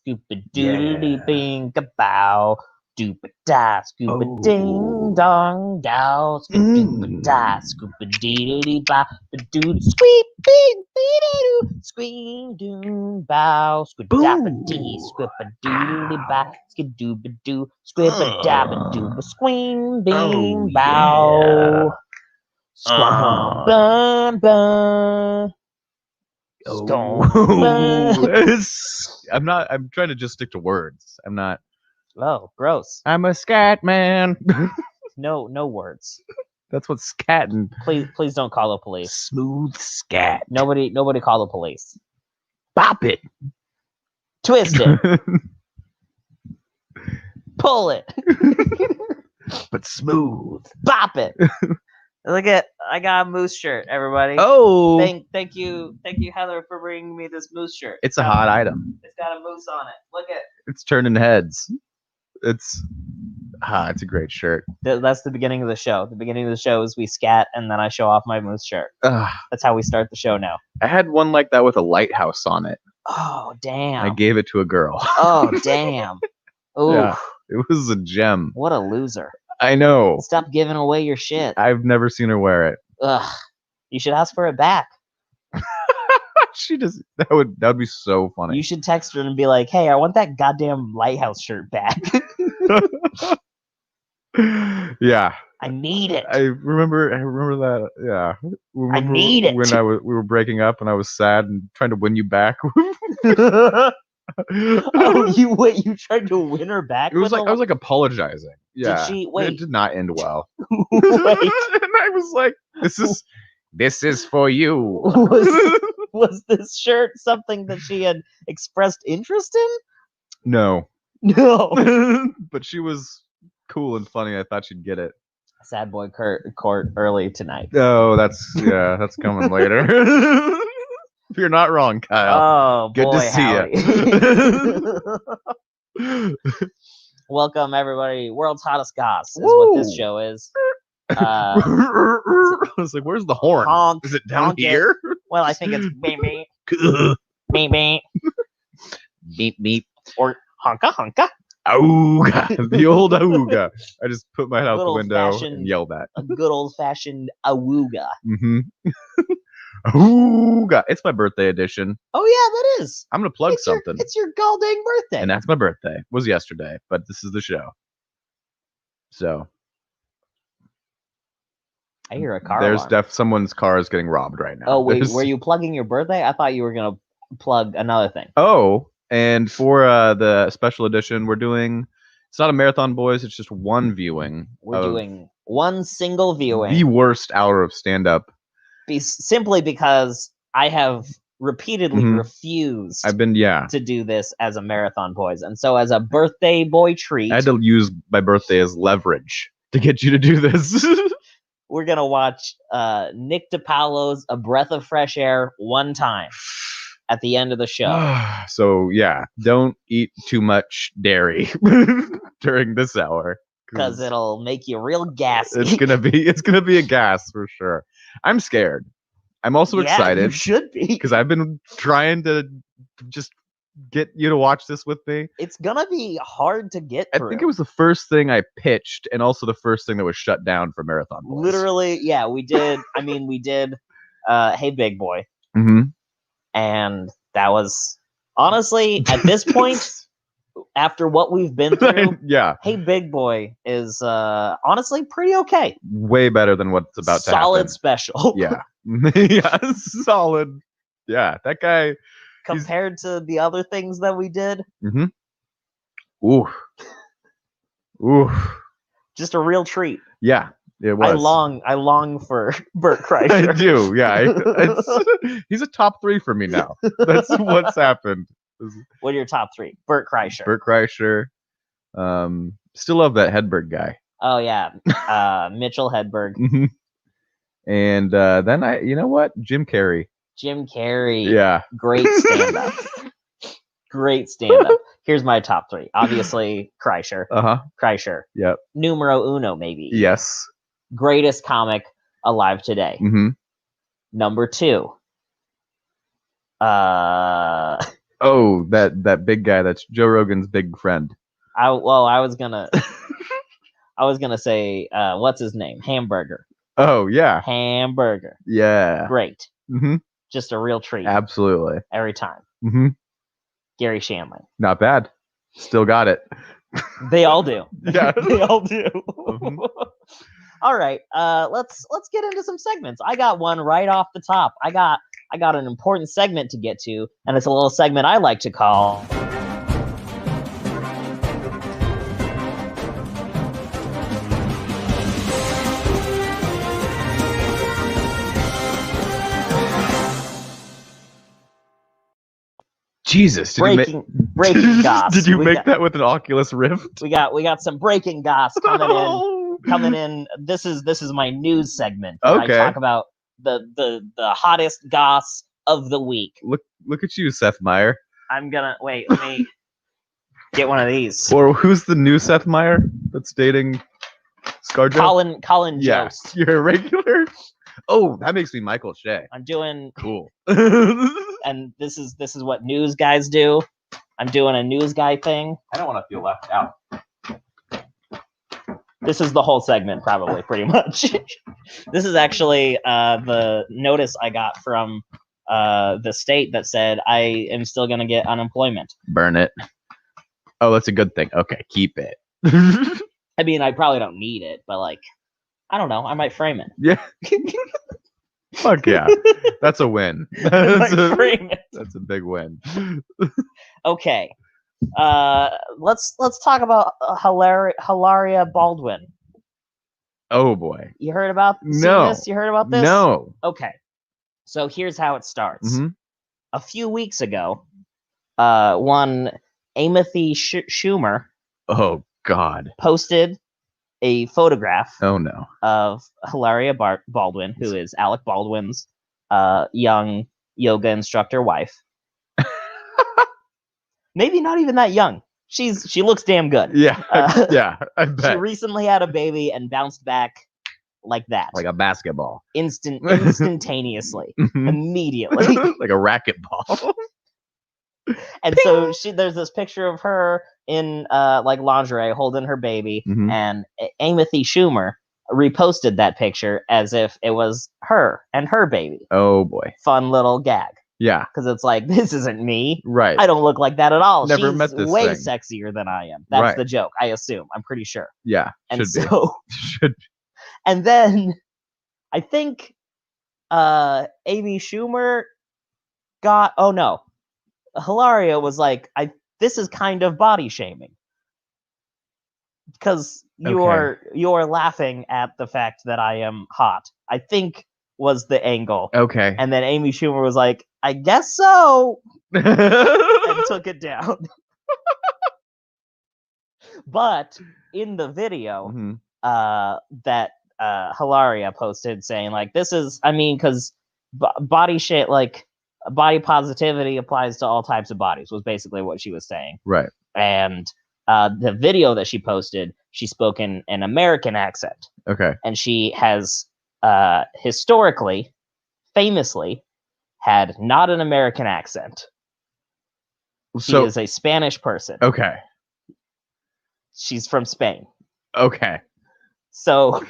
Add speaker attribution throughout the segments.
Speaker 1: Scoopa doodly bing a bow. Doopa da, scoopa ding dong dow. Scoopa da, scoopa doodly ba doodly squeak bing doo squeak doon bow. Squidappa dee, squippa doodly ba skidooba doo squippa dabba dooba squeam bing bow. Squam bum bum.
Speaker 2: I'm trying to just stick to words. I'm not.
Speaker 1: Oh, gross.
Speaker 2: I'm a scat man.
Speaker 1: No words.
Speaker 2: That's what scatting.
Speaker 1: Please don't call the police.
Speaker 2: Smooth scat.
Speaker 1: Nobody call the police.
Speaker 2: Bop it.
Speaker 1: Twist it. Pull it.
Speaker 2: But smooth.
Speaker 1: Bop it. Look at, I got a moose shirt, everybody.
Speaker 2: Oh.
Speaker 1: Thank you, Heather, for bringing me this moose shirt.
Speaker 2: It's a hot item.
Speaker 1: It's got a moose on it. Look at.
Speaker 2: It's turning heads. It's a great shirt.
Speaker 1: That's the beginning of the show. The beginning of the show is we scat, and then I show off my moose shirt. That's how we start the show now.
Speaker 2: I had one like that with a lighthouse on it.
Speaker 1: Oh, damn.
Speaker 2: I gave it to a girl.
Speaker 1: Oh, damn. Ooh.
Speaker 2: Yeah, it was a gem.
Speaker 1: What a loser.
Speaker 2: I know.
Speaker 1: Stop giving away your shit.
Speaker 2: I've never seen her wear it.
Speaker 1: Ugh. You should ask for it back.
Speaker 2: That would be so funny.
Speaker 1: You should text her and be like, "Hey, I want that goddamn lighthouse shirt back."
Speaker 2: Yeah.
Speaker 1: I need it.
Speaker 2: I remember that. Yeah.
Speaker 1: I need it.
Speaker 2: When we were breaking up and I was sad and trying to win you back.
Speaker 1: Oh, you tried to win her back?
Speaker 2: It was like I was like apologizing. Yeah.
Speaker 1: Did she wait?
Speaker 2: It did not end well.
Speaker 1: Wait.
Speaker 2: And I was like, this is for you.
Speaker 1: Was this shirt something that she had expressed interest in?
Speaker 2: No.
Speaker 1: No.
Speaker 2: But she was cool and funny. I thought she'd get it.
Speaker 1: Sad boy court early tonight.
Speaker 2: Oh, that's coming later. You're not wrong, Kyle.
Speaker 1: Oh,
Speaker 2: good
Speaker 1: boy,
Speaker 2: to see
Speaker 1: you. Welcome, everybody. World's hottest Goss is what this show is.
Speaker 2: I was like, where's the horn?
Speaker 1: Honk,
Speaker 2: is it down
Speaker 1: honk
Speaker 2: here?
Speaker 1: Well, I think it's beep beep. Beep beep.
Speaker 2: Beep beep.
Speaker 1: Or honka honka.
Speaker 2: Auga. The old auga. I just put my head out the
Speaker 1: Little
Speaker 2: window
Speaker 1: fashioned-
Speaker 2: and yelled that.
Speaker 1: A good old fashioned awooga.
Speaker 2: Mm-hmm. Auga. It's my birthday edition.
Speaker 1: Oh yeah, that is.
Speaker 2: I'm gonna plug something.
Speaker 1: It's your goddamn birthday.
Speaker 2: And that's my birthday. It was yesterday, but this is the show. So
Speaker 1: I hear a car.
Speaker 2: there's
Speaker 1: alarm.
Speaker 2: someone's car is getting robbed right now.
Speaker 1: Oh wait, were you plugging your birthday? I thought you were gonna plug another thing.
Speaker 2: Oh, and for the special edition, we're doing. It's not a marathon, boys. It's just one viewing.
Speaker 1: We're doing one single viewing.
Speaker 2: The worst hour of stand-up.
Speaker 1: Simply because I have repeatedly refused
Speaker 2: to
Speaker 1: do this as a marathon boys. And so as a birthday boy treat,
Speaker 2: I had to use my birthday as leverage to get you to do this.
Speaker 1: we're going to watch Nick DiPaolo's A Breath of Fresh Air one time at the end of the show.
Speaker 2: So yeah, don't eat too much dairy during this hour.
Speaker 1: Because it'll make you real gassy.
Speaker 2: It's gonna be a gas for sure. I'm scared. I'm also excited.
Speaker 1: You should be.
Speaker 2: Because I've been trying to just get you to watch this with me.
Speaker 1: It's gonna be hard to get through.
Speaker 2: I think it was the first thing I pitched, and also the first thing that was shut down for Marathon Boys.
Speaker 1: Literally, yeah, we did. I mean, we did. Hey, Big Boy, and that was honestly at this point. After what we've been through,
Speaker 2: yeah.
Speaker 1: Hey Big Boy is honestly pretty okay.
Speaker 2: Way better than what's about to happen.
Speaker 1: Solid special.
Speaker 2: Yeah. Yeah, solid. Yeah, that guy.
Speaker 1: Compared to the other things that we did.
Speaker 2: Ooh. Ooh.
Speaker 1: Just a real treat.
Speaker 2: Yeah, it was.
Speaker 1: I long for Bert Kreischer.
Speaker 2: I do, yeah. He's a top 3 for me now. That's what's happened.
Speaker 1: What are your top 3? Bert Kreischer.
Speaker 2: Bert Kreischer. Still love that Hedberg guy.
Speaker 1: Oh yeah, Mitchell Hedberg.
Speaker 2: And then you know what? Jim Carrey.
Speaker 1: Jim Carrey.
Speaker 2: Yeah.
Speaker 1: Great stand-up. Great stand-up. Here's my top 3. Obviously, Kreischer. Kreischer.
Speaker 2: Yep.
Speaker 1: Numero uno, maybe.
Speaker 2: Yes.
Speaker 1: Greatest comic alive today. Number 2.
Speaker 2: Oh, that big guy. That's Joe Rogan's big friend.
Speaker 1: I was gonna say what's his name? Hamburger.
Speaker 2: Oh yeah,
Speaker 1: Hamburger.
Speaker 2: yeah.
Speaker 1: Great.
Speaker 2: Mm-hmm.
Speaker 1: Just a real treat
Speaker 2: Absolutely.
Speaker 1: every time.
Speaker 2: Mm-hmm.
Speaker 1: Gary Shandling.
Speaker 2: Not bad. Still got it.
Speaker 1: They all do.
Speaker 2: Yeah.
Speaker 1: They all do.
Speaker 2: Mhm.
Speaker 1: All right. Let's get into some segments. I got one right off the top. I got an important segment to get to, and it's a little segment I like to call
Speaker 2: Jesus,
Speaker 1: breaking goss.
Speaker 2: Did you make that with an Oculus Rift?
Speaker 1: We got some breaking goss coming in. This is my news segment.
Speaker 2: Okay.
Speaker 1: I talk about the hottest goss of the week.
Speaker 2: Look at you, Seth Meyer.
Speaker 1: I'm gonna wait. Let me get one of these.
Speaker 2: Or who's the new Seth Meyer that's dating ScarJo?
Speaker 1: Colin
Speaker 2: Yeah,
Speaker 1: Jost.
Speaker 2: you're a regular. Oh, that makes me Michael Shea.
Speaker 1: I'm doing
Speaker 2: Cool.
Speaker 1: and this is what news guys do. I'm doing a news guy thing.
Speaker 2: I don't want to feel left out.
Speaker 1: This is the whole segment, probably, pretty much. This is actually the notice I got from the state that said I am still going to get unemployment.
Speaker 2: Burn it. Oh, that's a good thing. Okay, keep it.
Speaker 1: I mean, I probably don't need it, but like, I don't know. I might frame it.
Speaker 2: Yeah. Fuck yeah. That's a win.
Speaker 1: Frame it.
Speaker 2: That's a big win.
Speaker 1: Okay. Let's talk about Hilaria Baldwin.
Speaker 2: Oh boy.
Speaker 1: You heard about this? You heard about this?
Speaker 2: No.
Speaker 1: Okay. So here's how it starts.
Speaker 2: Mm-hmm.
Speaker 1: A few weeks ago, one Amity Schumer
Speaker 2: Oh God.
Speaker 1: posted a photograph
Speaker 2: Oh no.
Speaker 1: of Hilaria Baldwin, who is Alec Baldwin's young yoga instructor wife. Maybe not even that young. She looks damn good.
Speaker 2: Yeah. Yeah. I bet.
Speaker 1: She recently had a baby and bounced back like that.
Speaker 2: Like a basketball.
Speaker 1: Instantaneously.
Speaker 2: Mhm.
Speaker 1: Immediately.
Speaker 2: Like a racquetball.
Speaker 1: And so there's this picture of her in like lingerie holding her baby,
Speaker 2: Mhm.
Speaker 1: and Amity Schumer reposted that picture as if it was her and her baby.
Speaker 2: Oh boy.
Speaker 1: Fun little gag.
Speaker 2: Yeah.
Speaker 1: Because it's like, this isn't me.
Speaker 2: Right.
Speaker 1: I don't look like that at all.
Speaker 2: Never
Speaker 1: She's
Speaker 2: met this
Speaker 1: way
Speaker 2: thing.
Speaker 1: sexier than I am. That's
Speaker 2: Right.
Speaker 1: the joke, I assume. I'm pretty sure.
Speaker 2: Yeah.
Speaker 1: And
Speaker 2: Should
Speaker 1: so,
Speaker 2: be. Should be.
Speaker 1: and then I think Amy Schumer got, oh no, Hilaria was like, this is kind of body shaming. Because you're laughing at the fact that I am hot, I think was the angle.
Speaker 2: Okay.
Speaker 1: And then Amy Schumer was like, I guess so, and took it down. But in the video
Speaker 2: Mhm.
Speaker 1: that Hilaria posted saying like, this is, I mean, because body shit, like body positivity applies to all types of bodies, was basically what she was saying.
Speaker 2: Right.
Speaker 1: And the video that she posted, she spoke in an American accent.
Speaker 2: Okay.
Speaker 1: And she has historically, famously, had not an American accent. She
Speaker 2: So
Speaker 1: is a Spanish person.
Speaker 2: okay.
Speaker 1: She's from Spain.
Speaker 2: Okay.
Speaker 1: So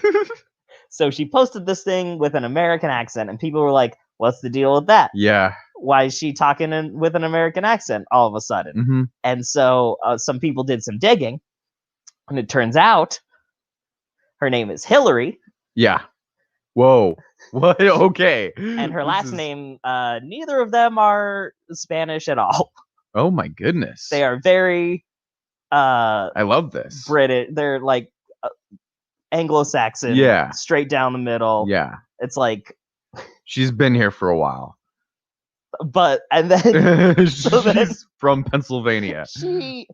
Speaker 1: she posted this thing with an American accent, and people were like, what's the deal with that?
Speaker 2: Yeah.
Speaker 1: Why is she talking with an American accent all of a sudden?
Speaker 2: Mm-hmm.
Speaker 1: And so some people did some digging, and it turns out her name is Hillary.
Speaker 2: Yeah. Whoa. What? Okay.
Speaker 1: And her last name, neither of them are Spanish at all.
Speaker 2: Oh my goodness.
Speaker 1: They are very
Speaker 2: I love this.
Speaker 1: British. They're like Anglo-Saxon.
Speaker 2: Yeah.
Speaker 1: Straight down the middle.
Speaker 2: Yeah.
Speaker 1: It's like,
Speaker 2: She's been here for a while.
Speaker 1: but and then
Speaker 2: She's from Pennsylvania.
Speaker 1: she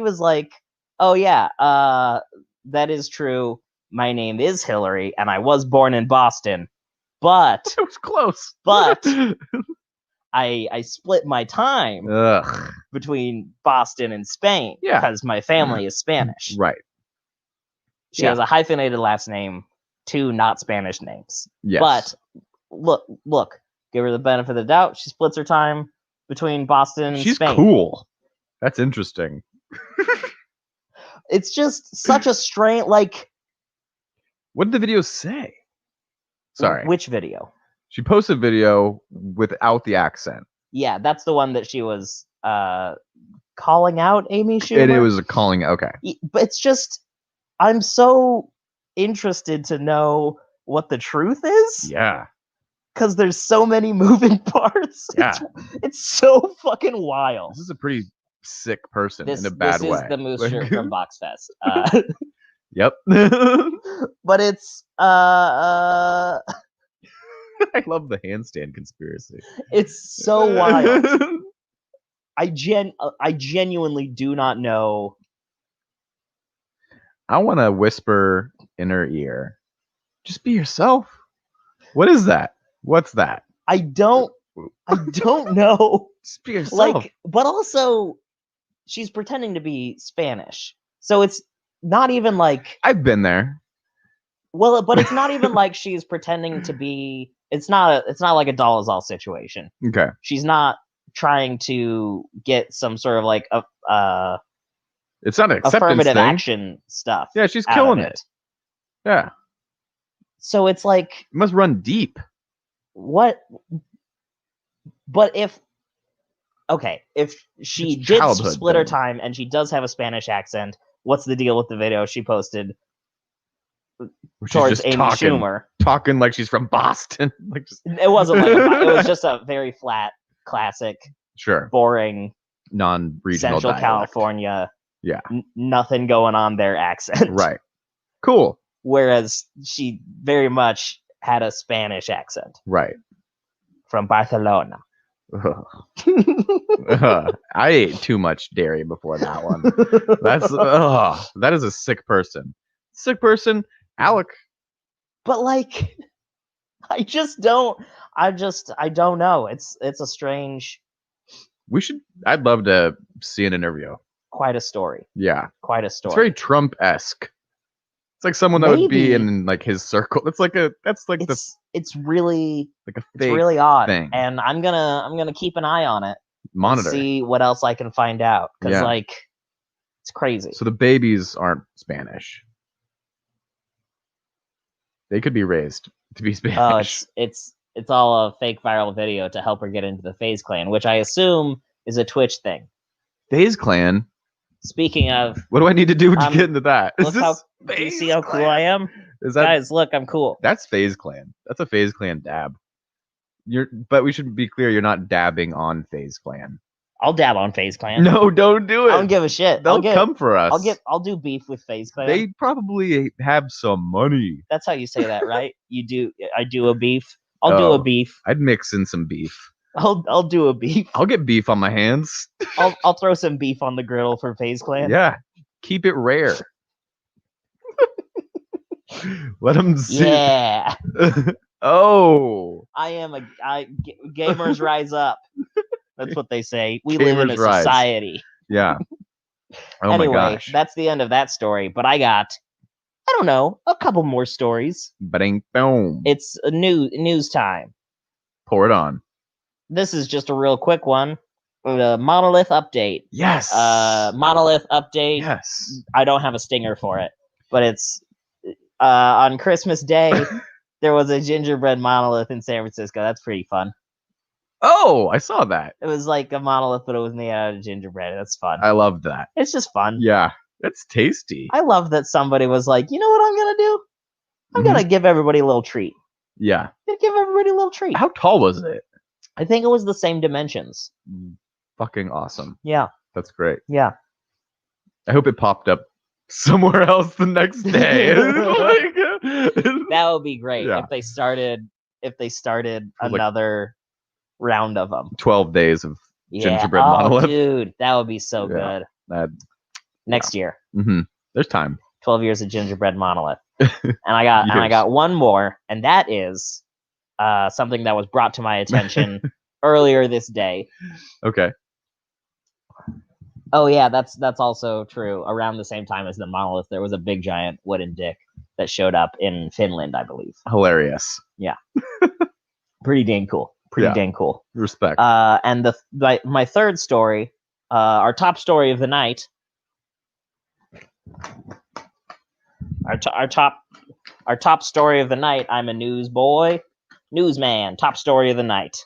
Speaker 1: was like, oh yeah, that is true. My name is Hillary, and I was born in Boston, but
Speaker 2: It was close.
Speaker 1: But I split my time
Speaker 2: Ugh.
Speaker 1: between Boston and Spain because my family is Spanish.
Speaker 2: Right.
Speaker 1: She has a hyphenated last name, 2 not Spanish names.
Speaker 2: Yes.
Speaker 1: But look, give her the benefit of the doubt. She splits her time between Boston and
Speaker 2: She's
Speaker 1: Spain.
Speaker 2: cool. That's interesting.
Speaker 1: It's just such a strange, like.
Speaker 2: What did the video say? Sorry.
Speaker 1: Which video?
Speaker 2: She posted a video without the accent.
Speaker 1: Yeah, that's the one that she was calling out Amy Schumer.
Speaker 2: And it was a calling. Okay.
Speaker 1: But it's just, I'm so interested to know what the truth is.
Speaker 2: Yeah.
Speaker 1: Because there's so many moving parts.
Speaker 2: Yeah.
Speaker 1: It's so fucking wild.
Speaker 2: This is a pretty sick person in a bad way.
Speaker 1: This is the moose shirt from Boxfest.
Speaker 2: Yep.
Speaker 1: But it's
Speaker 2: I love the handstand conspiracy.
Speaker 1: It's so wild. I genuinely do not know.
Speaker 2: I want to whisper in her ear, just be yourself. What is that? What's that?
Speaker 1: I don't know.
Speaker 2: Just be yourself.
Speaker 1: Like, but also, she's pretending to be Spanish, so it's not even like
Speaker 2: I've been there.
Speaker 1: Well, but it's not even like she's pretending to be. It's not like a Dolezal situation.
Speaker 2: Okay.
Speaker 1: She's not trying to get some sort of like
Speaker 2: it's not an acceptance
Speaker 1: affirmative
Speaker 2: thing.
Speaker 1: action stuff.
Speaker 2: Yeah, she's killing it. Yeah.
Speaker 1: So it's like
Speaker 2: it must run deep.
Speaker 1: What? But if she did split her time and she does have a Spanish accent, what's the deal with the video she posted towards Amy Schumer?
Speaker 2: Talking like she's from Boston. Like
Speaker 1: it wasn't like it was just a very flat, classic, boring,
Speaker 2: non-regional
Speaker 1: Central
Speaker 2: dialect.
Speaker 1: California.
Speaker 2: Yeah.
Speaker 1: Nothing going on there accent.
Speaker 2: Right. Cool.
Speaker 1: Whereas she very much had a Spanish accent.
Speaker 2: Right.
Speaker 1: From Barcelona.
Speaker 2: I ate too much dairy before that one. That is a sick person. Sick person, Alec.
Speaker 1: But like, I don't know. It's a strange.
Speaker 2: I'd love to see an interview.
Speaker 1: Quite a story.
Speaker 2: Yeah.
Speaker 1: Quite a story.
Speaker 2: It's very Trump-esque. It's like someone that would be in like his circle. It's really like a fake,
Speaker 1: it's really odd
Speaker 2: thing.
Speaker 1: And I'm gonna keep an eye on it.
Speaker 2: Monitor.
Speaker 1: See what else I can find out. Because like it's crazy.
Speaker 2: So the babies aren't Spanish. They could be raised to be Spanish.
Speaker 1: Oh, it's all a fake viral video to help her get into the FaZe clan, which I assume is a Twitch thing.
Speaker 2: FaZe clan?
Speaker 1: Speaking of,
Speaker 2: what do I need to do to get into that?
Speaker 1: Do you see how cool I am? Guys, look, I'm cool.
Speaker 2: That's FaZe clan. That's a FaZe clan dab. But we should be clear, you're not dabbing on FaZe clan.
Speaker 1: I'll dab on FaZe clan.
Speaker 2: No, don't do it.
Speaker 1: I don't give a shit.
Speaker 2: They'll come for us.
Speaker 1: I'll do beef with FaZe clan.
Speaker 2: They probably have some money.
Speaker 1: That's how you say that, right? I do a beef. I'll do a beef.
Speaker 2: I'd mix in some beef.
Speaker 1: I'll do a beef.
Speaker 2: I'll get beef on my hands.
Speaker 1: I'll throw some beef on the griddle for FaZe clan.
Speaker 2: Yeah. Keep it rare. Let them see.
Speaker 1: Yeah.
Speaker 2: Oh.
Speaker 1: Gamers rise up. That's what they say. We live in a society.
Speaker 2: Yeah. Oh
Speaker 1: anyway,
Speaker 2: my gosh.
Speaker 1: That's the end of that story. But I don't know, a couple more stories.
Speaker 2: Bang, boom.
Speaker 1: It's a news time.
Speaker 2: Pour it on.
Speaker 1: This is just a real quick one. The Monolith update.
Speaker 2: Yes.
Speaker 1: Monolith update.
Speaker 2: Yes.
Speaker 1: I don't have a stinger for it, but it's on Christmas Day. There was a gingerbread monolith in San Francisco. That's pretty fun.
Speaker 2: Oh, I saw that.
Speaker 1: It was like a monolith, but it was made out of gingerbread. That's fun.
Speaker 2: I loved that.
Speaker 1: It's just fun.
Speaker 2: Yeah, it's tasty.
Speaker 1: I love that somebody was like, you know what I'm gonna do? I'm gonna give everybody a little treat.
Speaker 2: Yeah.
Speaker 1: Gonna give everybody a little treat.
Speaker 2: How tall was it?
Speaker 1: I think it was the same dimensions.
Speaker 2: Fucking awesome.
Speaker 1: Yeah.
Speaker 2: That's great.
Speaker 1: Yeah.
Speaker 2: I hope it popped up somewhere else the next day.
Speaker 1: That would be great if they started another round of them.
Speaker 2: 12 days of gingerbread monolith.
Speaker 1: Dude, that would be so good. Next year.
Speaker 2: Mm-hmm. There's time.
Speaker 1: 12 years of gingerbread monolith. And I got one more, and that is something that was brought to my attention earlier this day.
Speaker 2: Okay.
Speaker 1: Oh yeah, that's also true. Around the same time as the monolith, there was a big giant wooden dick that showed up in Finland, I believe.
Speaker 2: Hilarious.
Speaker 1: Yeah. Pretty dang cool. Pretty
Speaker 2: Yeah.
Speaker 1: dang cool.
Speaker 2: Respect.
Speaker 1: And my third story, our top story of the night. Our top story of the night. I'm a newsman. Top story of the night.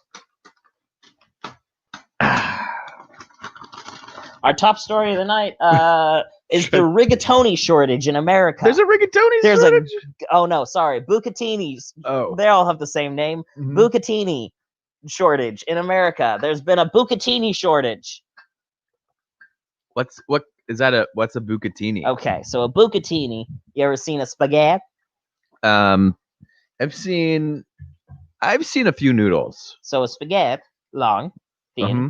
Speaker 1: Our top story of the night is the rigatoni shortage in America.
Speaker 2: There's a rigatoni shortage?
Speaker 1: Oh no, sorry, Bucatinis.
Speaker 2: Oh.
Speaker 1: They all have the same name.
Speaker 2: Mhm.
Speaker 1: Bucatini shortage in America. There's been a Bucatini shortage.
Speaker 2: What's a Bucatini?
Speaker 1: Okay, so a Bucatini. You ever seen a spaghetti?
Speaker 2: I've seen a few noodles.
Speaker 1: So a spaghetti, long, thin.
Speaker 2: Uh-huh.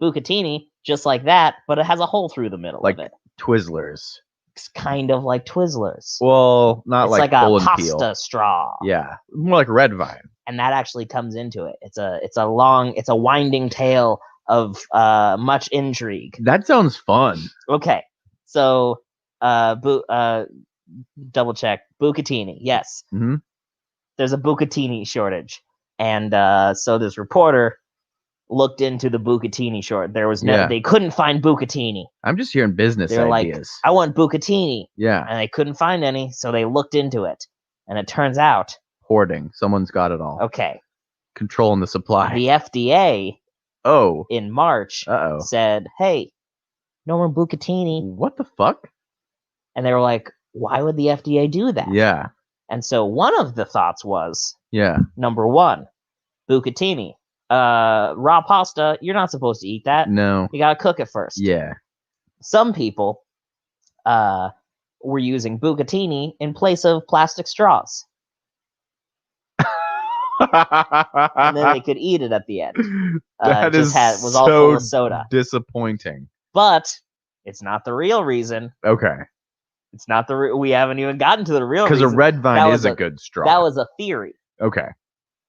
Speaker 1: Bucatini, just like that, but it has a hole through the middle
Speaker 2: Like
Speaker 1: of it.
Speaker 2: Twizzlers.
Speaker 1: It's kind of like Twizzlers.
Speaker 2: Well, not
Speaker 1: it's
Speaker 2: like
Speaker 1: a
Speaker 2: pull and
Speaker 1: pasta
Speaker 2: peel.
Speaker 1: straw.
Speaker 2: Yeah, more like red vine.
Speaker 1: And that actually comes into it. It's a winding tale of much intrigue.
Speaker 2: That sounds fun.
Speaker 1: Okay, so double check Bucatini. Yes,
Speaker 2: Mm-hmm.
Speaker 1: There's a Bucatini shortage, and so this reporter looked into the Bucatini short. There was they couldn't find Bucatini.
Speaker 2: I'm just hearing business
Speaker 1: They're
Speaker 2: ideas.
Speaker 1: like, I want Bucatini.
Speaker 2: Yeah.
Speaker 1: And they couldn't find any, so they looked into it. And it turns out
Speaker 2: Hoarding. Someone's got it all.
Speaker 1: Okay.
Speaker 2: Controlling the supply.
Speaker 1: The FDA in March said, hey, no more Bucatini.
Speaker 2: What the fuck?
Speaker 1: And they were like, why would the FDA do that?
Speaker 2: Yeah.
Speaker 1: And so one of the thoughts was, number one, Bucatini. Raw pasta, you're not supposed to eat that.
Speaker 2: No.
Speaker 1: You gotta cook it first.
Speaker 2: Yeah.
Speaker 1: Some people were using Bucatini in place of plastic straws. And then they could eat it at the end.
Speaker 2: That
Speaker 1: was all full of soda.
Speaker 2: Disappointing.
Speaker 1: But it's not the real reason.
Speaker 2: Okay.
Speaker 1: It's not we haven't even gotten to the real reason.
Speaker 2: Because a red vine is a good straw.
Speaker 1: That was a theory.
Speaker 2: Okay.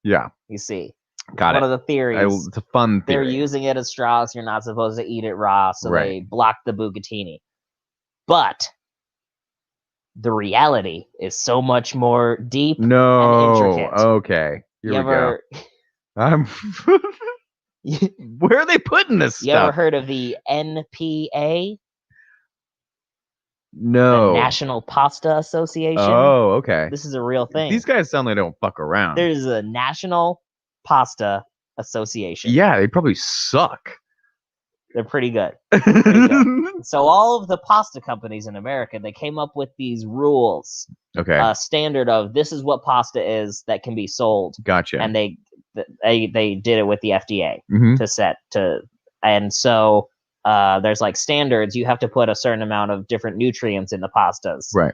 Speaker 2: Yeah.
Speaker 1: You see.
Speaker 2: Got
Speaker 1: One
Speaker 2: it.
Speaker 1: of the theories.
Speaker 2: It's a fun theory.
Speaker 1: They're using it as straws. You're not supposed to eat it raw, so they blocked the Bucatini. But the reality is so much more deep and intricate.
Speaker 2: Okay. Here we go. Where are they putting this stuff?
Speaker 1: You ever heard of the NPA?
Speaker 2: No.
Speaker 1: The National Pasta Association?
Speaker 2: Oh, okay.
Speaker 1: This is a real thing.
Speaker 2: These guys sound like they don't fuck around.
Speaker 1: There's a National Pasta Association.
Speaker 2: Yeah, they probably suck.
Speaker 1: They're pretty good. So all of the pasta companies in America, they came up with these rules.
Speaker 2: Okay.
Speaker 1: Standard of this is what pasta is that can be sold.
Speaker 2: Gotcha.
Speaker 1: And they did it with the FDA and so there's like standards. You have to put a certain amount of different nutrients in the pastas.
Speaker 2: Right.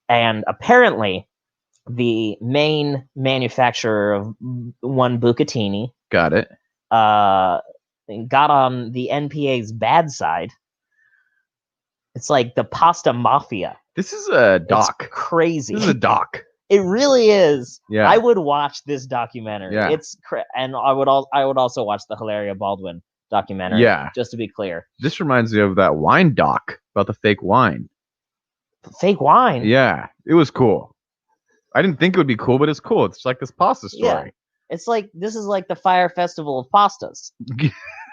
Speaker 1: And apparently the main manufacturer of one Bucatini
Speaker 2: got it.
Speaker 1: Got on the NPA's bad side. It's like the pasta mafia.
Speaker 2: This is a doc.
Speaker 1: It's crazy.
Speaker 2: This is a doc.
Speaker 1: It really is.
Speaker 2: Yeah.
Speaker 1: I would watch this documentary.
Speaker 2: Yeah.
Speaker 1: And I would also watch the Hilaria Baldwin documentary.
Speaker 2: Yeah.
Speaker 1: Just to be clear.
Speaker 2: This reminds me of that wine doc about the fake wine.
Speaker 1: Fake wine?
Speaker 2: Yeah. It was cool. I didn't think it would be cool, but it's cool. It's like this pasta story.
Speaker 1: Yeah. It's like this is like the Fire Festival of pastas.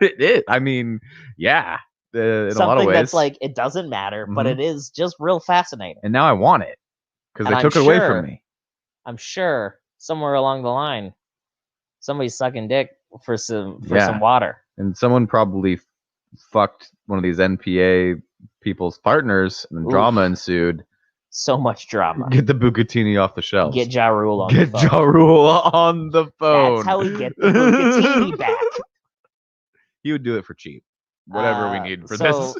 Speaker 2: It is. I mean, yeah. In a lot of
Speaker 1: Something
Speaker 2: ways.
Speaker 1: that's like it doesn't matter, but it is just real fascinating.
Speaker 2: And now I want it because they took it away from me.
Speaker 1: I'm sure somewhere along the line, somebody's sucking dick for some water,
Speaker 2: and someone probably fucked one of these NPA people's partners, and drama ensued.
Speaker 1: So much drama.
Speaker 2: Get the Bucatini off the shelves.
Speaker 1: Get Ja Rule on
Speaker 2: the phone. Get Ja Rule on the phone.
Speaker 1: That's how we get the Bucatini back.
Speaker 2: He would do it for cheap. Whatever we need for
Speaker 1: so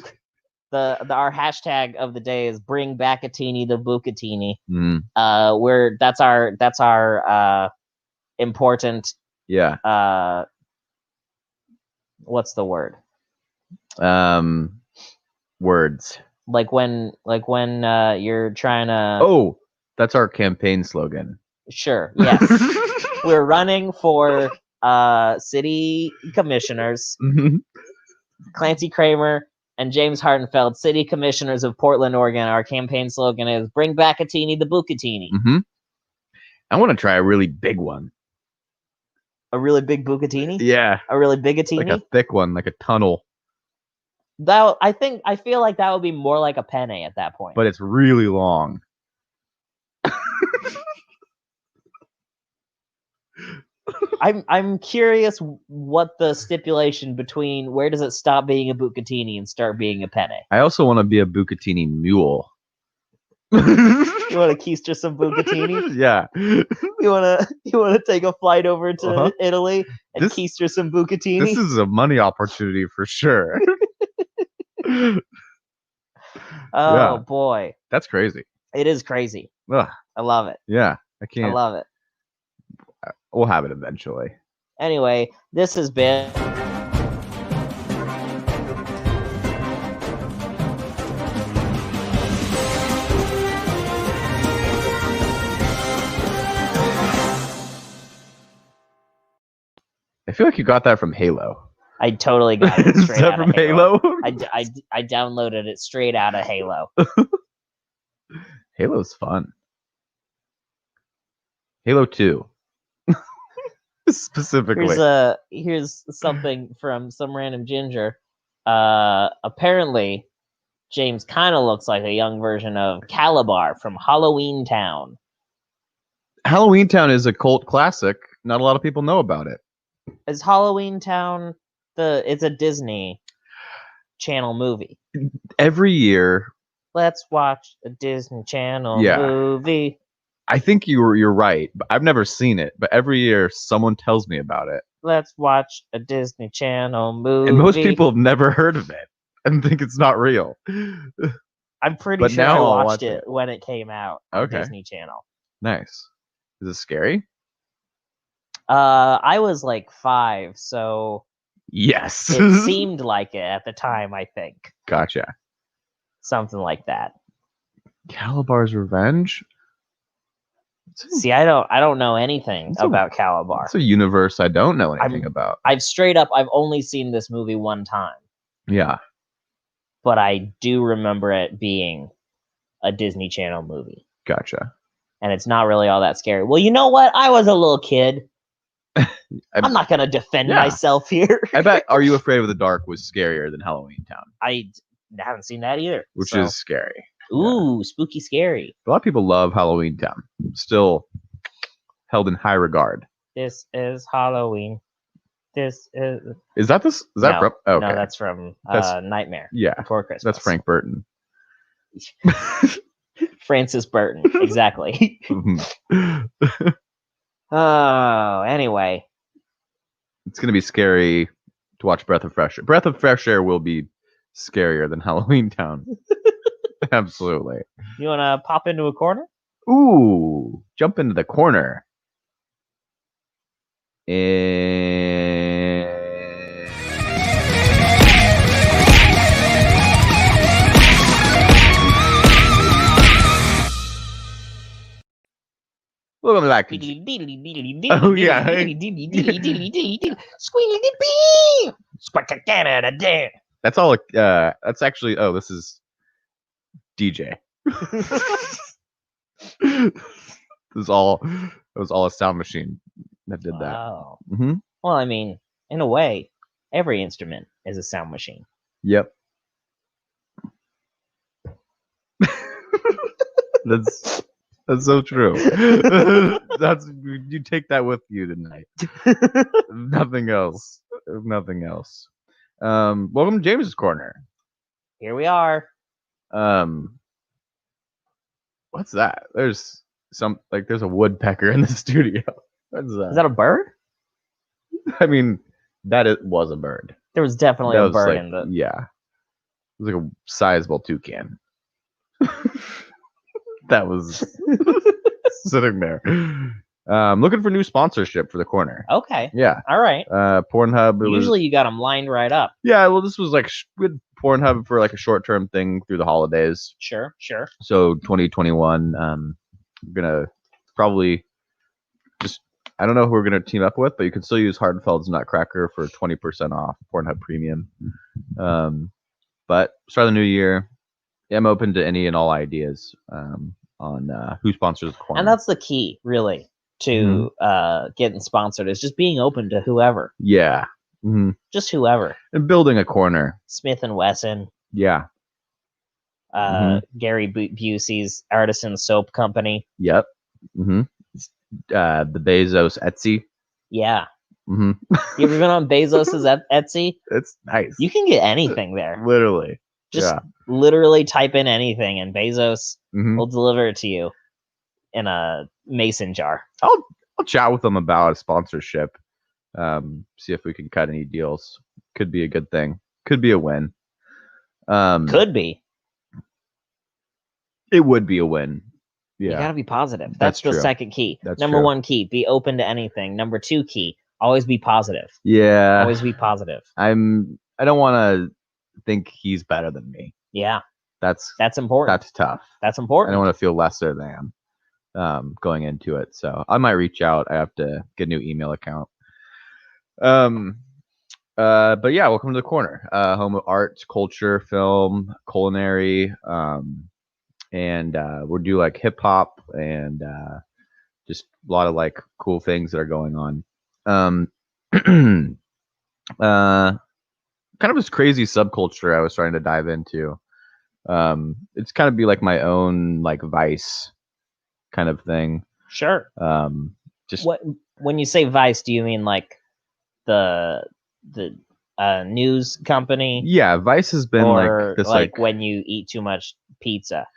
Speaker 2: this.
Speaker 1: Our hashtag of the day is bring Bucatini the Bucatini.
Speaker 2: Mm.
Speaker 1: That's our important.
Speaker 2: Yeah.
Speaker 1: What's the word?
Speaker 2: Words.
Speaker 1: Like when you're trying to.
Speaker 2: Oh, that's our campaign slogan.
Speaker 1: Sure. Yes. We're running for city commissioners.
Speaker 2: Mm-hmm.
Speaker 1: Clancy Kramer and James Hardenfeld, city commissioners of Portland, Oregon. Our campaign slogan is "Bring Bucatini the Bucatini."
Speaker 2: Mm-hmm. I want to try a really big one.
Speaker 1: A really big Bucatini?
Speaker 2: Yeah,
Speaker 1: A really bigatini?
Speaker 2: like a thick one, like a tunnel,
Speaker 1: That I feel like that would be more like a penne at that point.
Speaker 2: but it's really long.
Speaker 1: I'm curious what the stipulation between where does it stop being a Bucatini and start being a penne?
Speaker 2: I also want to be a Bucatini mule.
Speaker 1: You want to keister some Bucatini?
Speaker 2: Yeah.
Speaker 1: You wanna take a flight over to
Speaker 2: Uh-huh.
Speaker 1: Italy and keister some Bucatini?
Speaker 2: This is a money opportunity for sure.
Speaker 1: Oh
Speaker 2: yeah.
Speaker 1: boy,
Speaker 2: That's crazy.
Speaker 1: it is crazy.
Speaker 2: Ugh.
Speaker 1: I love it.
Speaker 2: Yeah, I
Speaker 1: I
Speaker 2: can't.
Speaker 1: love it.
Speaker 2: We'll have it eventually.
Speaker 1: Anyway, this has been.
Speaker 2: I feel like you got that from Halo.
Speaker 1: I totally got it
Speaker 2: Is
Speaker 1: straight
Speaker 2: that
Speaker 1: out
Speaker 2: from
Speaker 1: of Halo.
Speaker 2: Halo?
Speaker 1: I downloaded it straight out of Halo.
Speaker 2: Halo's fun. Halo 2. Specifically.
Speaker 1: Here's something from some random ginger. Apparently, James kind of looks like a young version of Calabar from Halloweentown.
Speaker 2: Halloweentown is a cult classic. Not a lot of people know about it.
Speaker 1: Is Halloweentown it's a Disney Channel movie?
Speaker 2: Every year,
Speaker 1: Let's watch a Disney Channel
Speaker 2: Yeah.
Speaker 1: movie.
Speaker 2: I think you're right, but I've never seen it. But every year, someone tells me about it,
Speaker 1: Let's watch a Disney Channel movie.
Speaker 2: and most people have never heard of it and think it's not real.
Speaker 1: I'm pretty
Speaker 2: But
Speaker 1: sure
Speaker 2: now
Speaker 1: I
Speaker 2: I'll
Speaker 1: watched
Speaker 2: watch
Speaker 1: it
Speaker 2: it.
Speaker 1: when it came out on
Speaker 2: Okay.
Speaker 1: Disney Channel.
Speaker 2: Nice. Is it scary?
Speaker 1: I was like 5, so
Speaker 2: Yes.
Speaker 1: it seemed like it at the time, I think.
Speaker 2: Gotcha.
Speaker 1: Something like that.
Speaker 2: Calabar's Revenge?
Speaker 1: See, I don't know anything
Speaker 2: It's a-
Speaker 1: about Calabar.
Speaker 2: It's a universe I don't know anything about.
Speaker 1: I've only seen this movie one time,
Speaker 2: Yeah.
Speaker 1: but I do remember it being a Disney Channel movie.
Speaker 2: Gotcha.
Speaker 1: And it's not really all that scary. Well, you know what? I was a little kid. I'm not going to defend
Speaker 2: Yeah.
Speaker 1: myself here.
Speaker 2: I bet Are You Afraid of the Dark was scarier than Halloweentown,
Speaker 1: I haven't seen that either.
Speaker 2: which
Speaker 1: so.
Speaker 2: is scary.
Speaker 1: Ooh, spooky scary.
Speaker 2: A lot of people love Halloweentown. Still held in high regard.
Speaker 1: This is Halloween. This is...
Speaker 2: Is that this? Is that
Speaker 1: no,
Speaker 2: from? Oh, okay.
Speaker 1: No, that's from
Speaker 2: That's-
Speaker 1: Nightmare
Speaker 2: Yeah.
Speaker 1: Before Christmas.
Speaker 2: That's Frank Burton.
Speaker 1: Francis Burton, exactly. Oh, anyway.
Speaker 2: It's going to be scary to watch Breath of Fresh Air. Breath of Fresh Air will be scarier than Halloweentown. Absolutely.
Speaker 1: You want to pop into a corner?
Speaker 2: Ooh, jump into the corner. And... Welcome back. Oh, yeah. That's all. That's actually. Oh, this is DJ. It was all a sound machine that did that.
Speaker 1: Wow.
Speaker 2: Mm-hmm.
Speaker 1: Well, I mean, in a way, every instrument is a sound machine.
Speaker 2: Yep. That's so true. You take that with you tonight. Nothing else. Nothing else. Welcome to James's Corner.
Speaker 1: Here we are.
Speaker 2: What's that? There's a woodpecker in the studio. What's that?
Speaker 1: Is that a bird?
Speaker 2: I mean, was a bird.
Speaker 1: There was definitely
Speaker 2: That
Speaker 1: a
Speaker 2: was
Speaker 1: bird
Speaker 2: like-
Speaker 1: in the...
Speaker 2: Yeah. It was like a sizable toucan. That was sitting there. Looking for new sponsorship for the corner.
Speaker 1: Okay.
Speaker 2: Yeah.
Speaker 1: All right.
Speaker 2: Pornhub.
Speaker 1: Usually you got them lined right up.
Speaker 2: Yeah, well, this was like we had Pornhub for like a short-term thing through the holidays.
Speaker 1: Sure.
Speaker 2: So 2021, I'm gonna probably just, I don't know who we're gonna team up with, but you can still use Hardfeld's Nutcracker for 20% off Pornhub Premium. But start of the new year, I'm open to any and all ideas on who sponsors the corner.
Speaker 1: And that's the key, really, to getting sponsored is just being open to whoever,
Speaker 2: Yeah. Mhm.
Speaker 1: just whoever.
Speaker 2: And building a corner.
Speaker 1: Smith and Wesson,
Speaker 2: Yeah.
Speaker 1: Gary Busey's Artisan Soap Company.
Speaker 2: Yep. The Bezos Etsy.
Speaker 1: Yeah. You ever been on Bezos's Etsy?
Speaker 2: It's nice.
Speaker 1: You can get anything there.
Speaker 2: Literally.
Speaker 1: Just literally type in anything, and Bezos
Speaker 2: Mhm.
Speaker 1: will deliver it to you in a mason jar.
Speaker 2: I'll chat with them about a sponsorship. See if we can cut any deals. Could be a good thing. Could be a win.
Speaker 1: Could be.
Speaker 2: It would be a win. Yeah.
Speaker 1: You gotta be positive.
Speaker 2: That's
Speaker 1: That's the
Speaker 2: true.
Speaker 1: second key.
Speaker 2: That's
Speaker 1: Number
Speaker 2: true.
Speaker 1: 1 key, be open to anything. Number 2 key, always be positive.
Speaker 2: Yeah.
Speaker 1: Always be positive.
Speaker 2: I don't want to think he's better than me.
Speaker 1: Yeah.
Speaker 2: That's
Speaker 1: important.
Speaker 2: That's tough.
Speaker 1: That's
Speaker 2: I
Speaker 1: important.
Speaker 2: don't want to feel lesser than going into it. So I might reach out. I have to get a new email account. But yeah, welcome to the corner. Home of arts, culture, film, culinary, and we'll do like hip hop and just a lot of like cool things that are going on. Kind of this crazy subculture I was trying to dive into. It's kind of be like my own like Vice kind of thing.
Speaker 1: Sure.
Speaker 2: Just
Speaker 1: when you say Vice, do you mean like the news company?
Speaker 2: Yeah, Vice has been
Speaker 1: or
Speaker 2: like this
Speaker 1: like when you eat too much pizza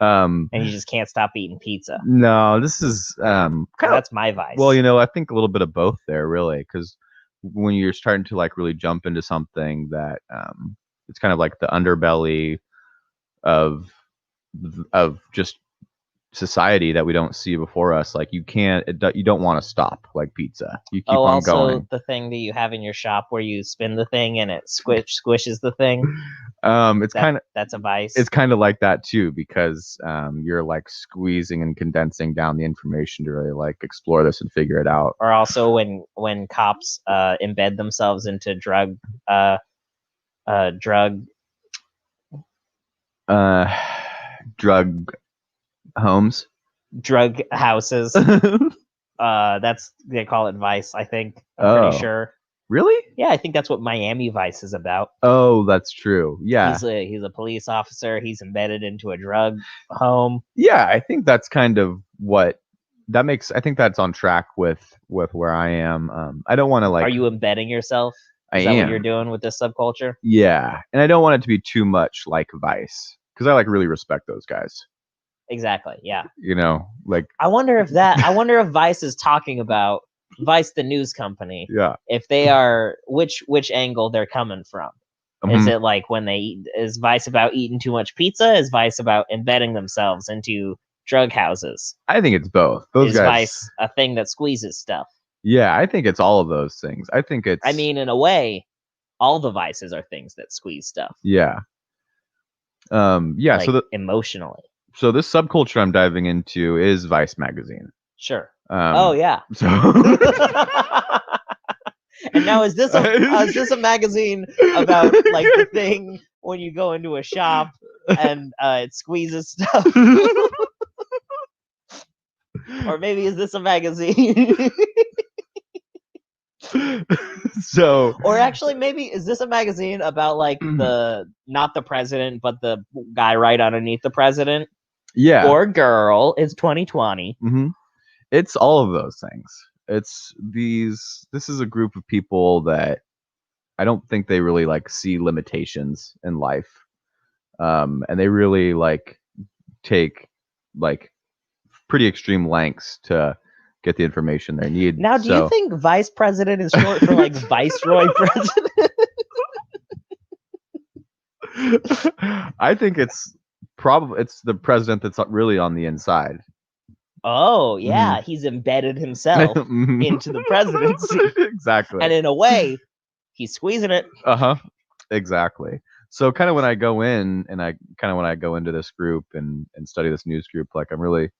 Speaker 1: and you just can't stop eating pizza.
Speaker 2: No, this is
Speaker 1: that's my Vice.
Speaker 2: Well, I think a little bit of both there, really, because when you're starting to like really jump into something that it's kind of like the underbelly of just society that we don't see before us. Like you don't want to stop like pizza. You keep on going.
Speaker 1: The thing that you have in your shop where you spin the thing and it squishes the thing. That's a Vice.
Speaker 2: It's kind of like that too, because you're like squeezing and condensing down the information to really like explore this and figure it out.
Speaker 1: Or also when cops embed themselves into drug
Speaker 2: homes,
Speaker 1: drug houses. They call it Vice, I think. I'm pretty sure.
Speaker 2: Really?
Speaker 1: Yeah, I think that's what Miami Vice is about.
Speaker 2: Oh, that's true. Yeah.
Speaker 1: He's a police officer. He's embedded into a drug home.
Speaker 2: Yeah, I think that's kind of what that makes. I think that's on track with where I am. I don't want to like.
Speaker 1: Are you embedding yourself? Is that what you're doing with this subculture?
Speaker 2: Yeah, and I don't want it to be too much like Vice, because I like really respect those guys.
Speaker 1: Exactly. Yeah.
Speaker 2: Like.
Speaker 1: I wonder if Vice is talking about Vice, the news company.
Speaker 2: Yeah.
Speaker 1: If they are, which angle they're coming from? Is it like when they eat? Is Vice about eating too much pizza? Is Vice about embedding themselves into drug houses?
Speaker 2: I think it's both. Those
Speaker 1: guys.
Speaker 2: Is
Speaker 1: Vice a thing that squeezes stuff?
Speaker 2: Yeah, I think it's all of those things. I think it's.
Speaker 1: I mean, in a way, all the Vices are things that squeeze stuff.
Speaker 2: Yeah. Yeah.
Speaker 1: Like,
Speaker 2: so
Speaker 1: emotionally.
Speaker 2: So this subculture I'm diving into is Vice magazine.
Speaker 1: Sure.
Speaker 2: Oh
Speaker 1: yeah.
Speaker 2: So.
Speaker 1: And now is this a magazine about like the thing when you go into a shop and it squeezes stuff? Or maybe is this a magazine? Or actually, maybe is this a magazine about like not the president, but the guy right underneath the president?
Speaker 2: Yeah.
Speaker 1: Or girl. It's 2020.
Speaker 2: Mm-hmm. It's all of those things. This is a group of people that I don't think they really like see limitations in life. And they really like take like pretty extreme lengths to get the information they need.
Speaker 1: Now, do you think vice president is short for like viceroy president?
Speaker 2: I think it's the president that's really on the inside.
Speaker 1: Oh, yeah. He's embedded himself into the presidency.
Speaker 2: Exactly.
Speaker 1: And in a way, he's squeezing it.
Speaker 2: Uh-huh. Exactly. So kind of when I go in and when I go into this group and study this news group, like I'm really,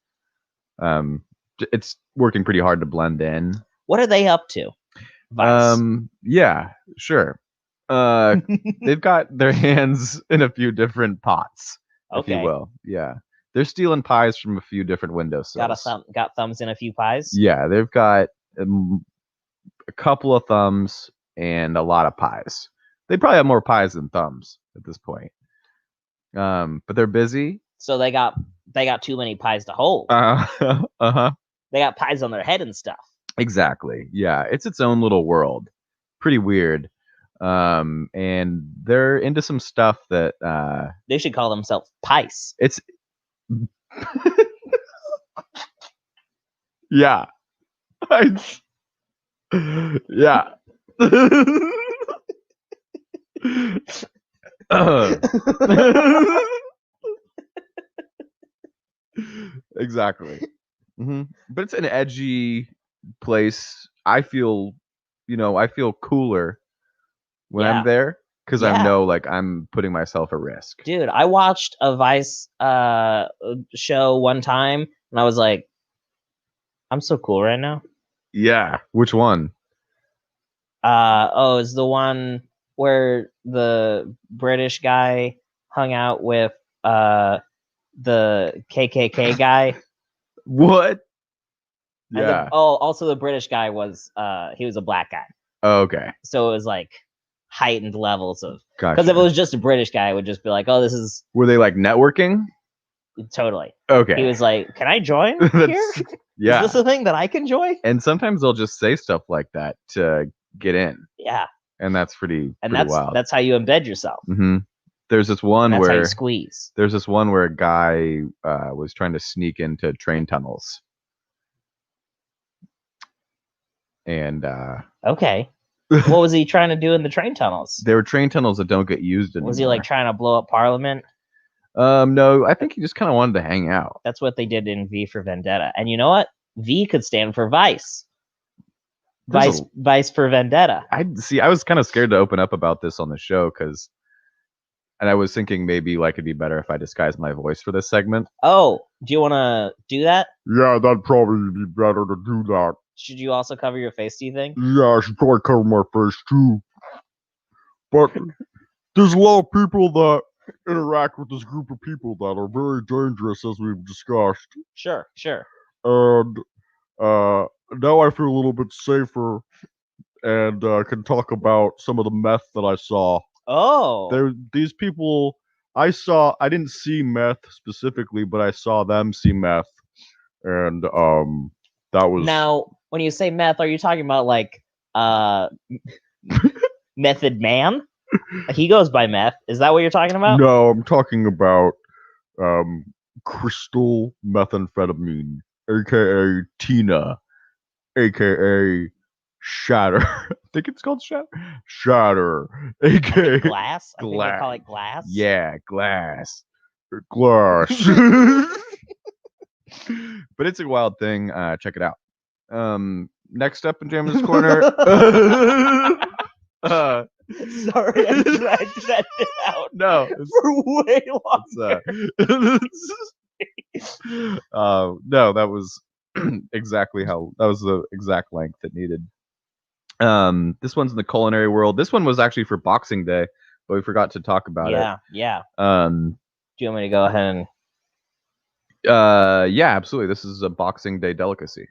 Speaker 2: it's working pretty hard to blend in.
Speaker 1: What are they up to? Vice.
Speaker 2: Yeah, sure. They've got their hands in a few different pots, if you will. Yeah. They're stealing pies from a few different windowsills.
Speaker 1: Got thumbs in a few pies.
Speaker 2: Yeah, they've got a couple of thumbs and a lot of pies. They probably have more pies than thumbs at this point. But they're busy.
Speaker 1: So they got too many pies to hold.
Speaker 2: Uh-huh.
Speaker 1: They got pies on their head and stuff.
Speaker 2: Exactly. Yeah, it's its own little world. Pretty weird. And they're into some stuff that
Speaker 1: they should call themselves pies.
Speaker 2: It's yeah. Yeah. Exactly. But it's an edgy place. I feel cooler when I'm there because I know like I'm putting myself at risk.
Speaker 1: Dude, I watched a Vice show one time and I was like, I'm so cool right now.
Speaker 2: Yeah. Which one?
Speaker 1: It's the one where the British guy hung out with the KKK guy.
Speaker 2: What? Yeah.
Speaker 1: Also the British guy was he was a black guy.
Speaker 2: Oh, okay.
Speaker 1: So it was like heightened levels of
Speaker 2: because
Speaker 1: if it was just a British guy, it would just be like, oh, this is.
Speaker 2: Were they like networking?
Speaker 1: Totally.
Speaker 2: Okay.
Speaker 1: He was like, can I join here?
Speaker 2: Yeah.
Speaker 1: Is this a thing that I can join?
Speaker 2: And sometimes they'll just say stuff like that to get in.
Speaker 1: Yeah.
Speaker 2: And that's pretty
Speaker 1: that's
Speaker 2: wild.
Speaker 1: That's how you embed yourself.
Speaker 2: Mm-hmm. There's this one
Speaker 1: that's
Speaker 2: where
Speaker 1: how you squeeze.
Speaker 2: There's this one where a guy was trying to sneak into train tunnels. And
Speaker 1: okay. What was he trying to do in the train tunnels?
Speaker 2: There were train tunnels that don't get used anymore.
Speaker 1: Was he like trying to blow up Parliament?
Speaker 2: No, I think he just kind of wanted to hang out.
Speaker 1: That's what they did in V for Vendetta. And you know what? V could stand for Vice. Vice for Vendetta.
Speaker 2: I was kind of scared to open up about this on the show and I was thinking maybe like it'd be better if I disguised my voice for this segment.
Speaker 1: Oh, do you want to do that?
Speaker 2: Yeah, that'd probably be better to do that.
Speaker 1: Should you also cover your face, do you think?
Speaker 2: Yeah, I should probably cover my face too. But there's a lot of people that interact with this group of people that are very dangerous, as we've discussed.
Speaker 1: Sure.
Speaker 2: And now I feel a little bit safer and can talk about some of the meth that I saw.
Speaker 1: Oh.
Speaker 2: These people I didn't see meth specifically, but I saw them see meth. And that was.
Speaker 1: Now, when you say meth, are you talking about like Method Man? He goes by meth. Is that what you're talking about?
Speaker 2: No, I'm talking about crystal methamphetamine, aka Tina, aka Shatter. I think it's called Shatter, aka
Speaker 1: Glass. I think they call it glass.
Speaker 2: Yeah, glass. But it's a wild thing. Check it out. Next up in James' Corner.
Speaker 1: Sorry, I dragged that out.
Speaker 2: No,
Speaker 1: for way longer.
Speaker 2: No, that was exactly how. That was the exact length it needed. This one's in the culinary world. This one was actually for Boxing Day, but we forgot to talk about it.
Speaker 1: Yeah.
Speaker 2: Do
Speaker 1: you want me to go ahead and?
Speaker 2: Yeah, absolutely. This is a Boxing Day delicacy.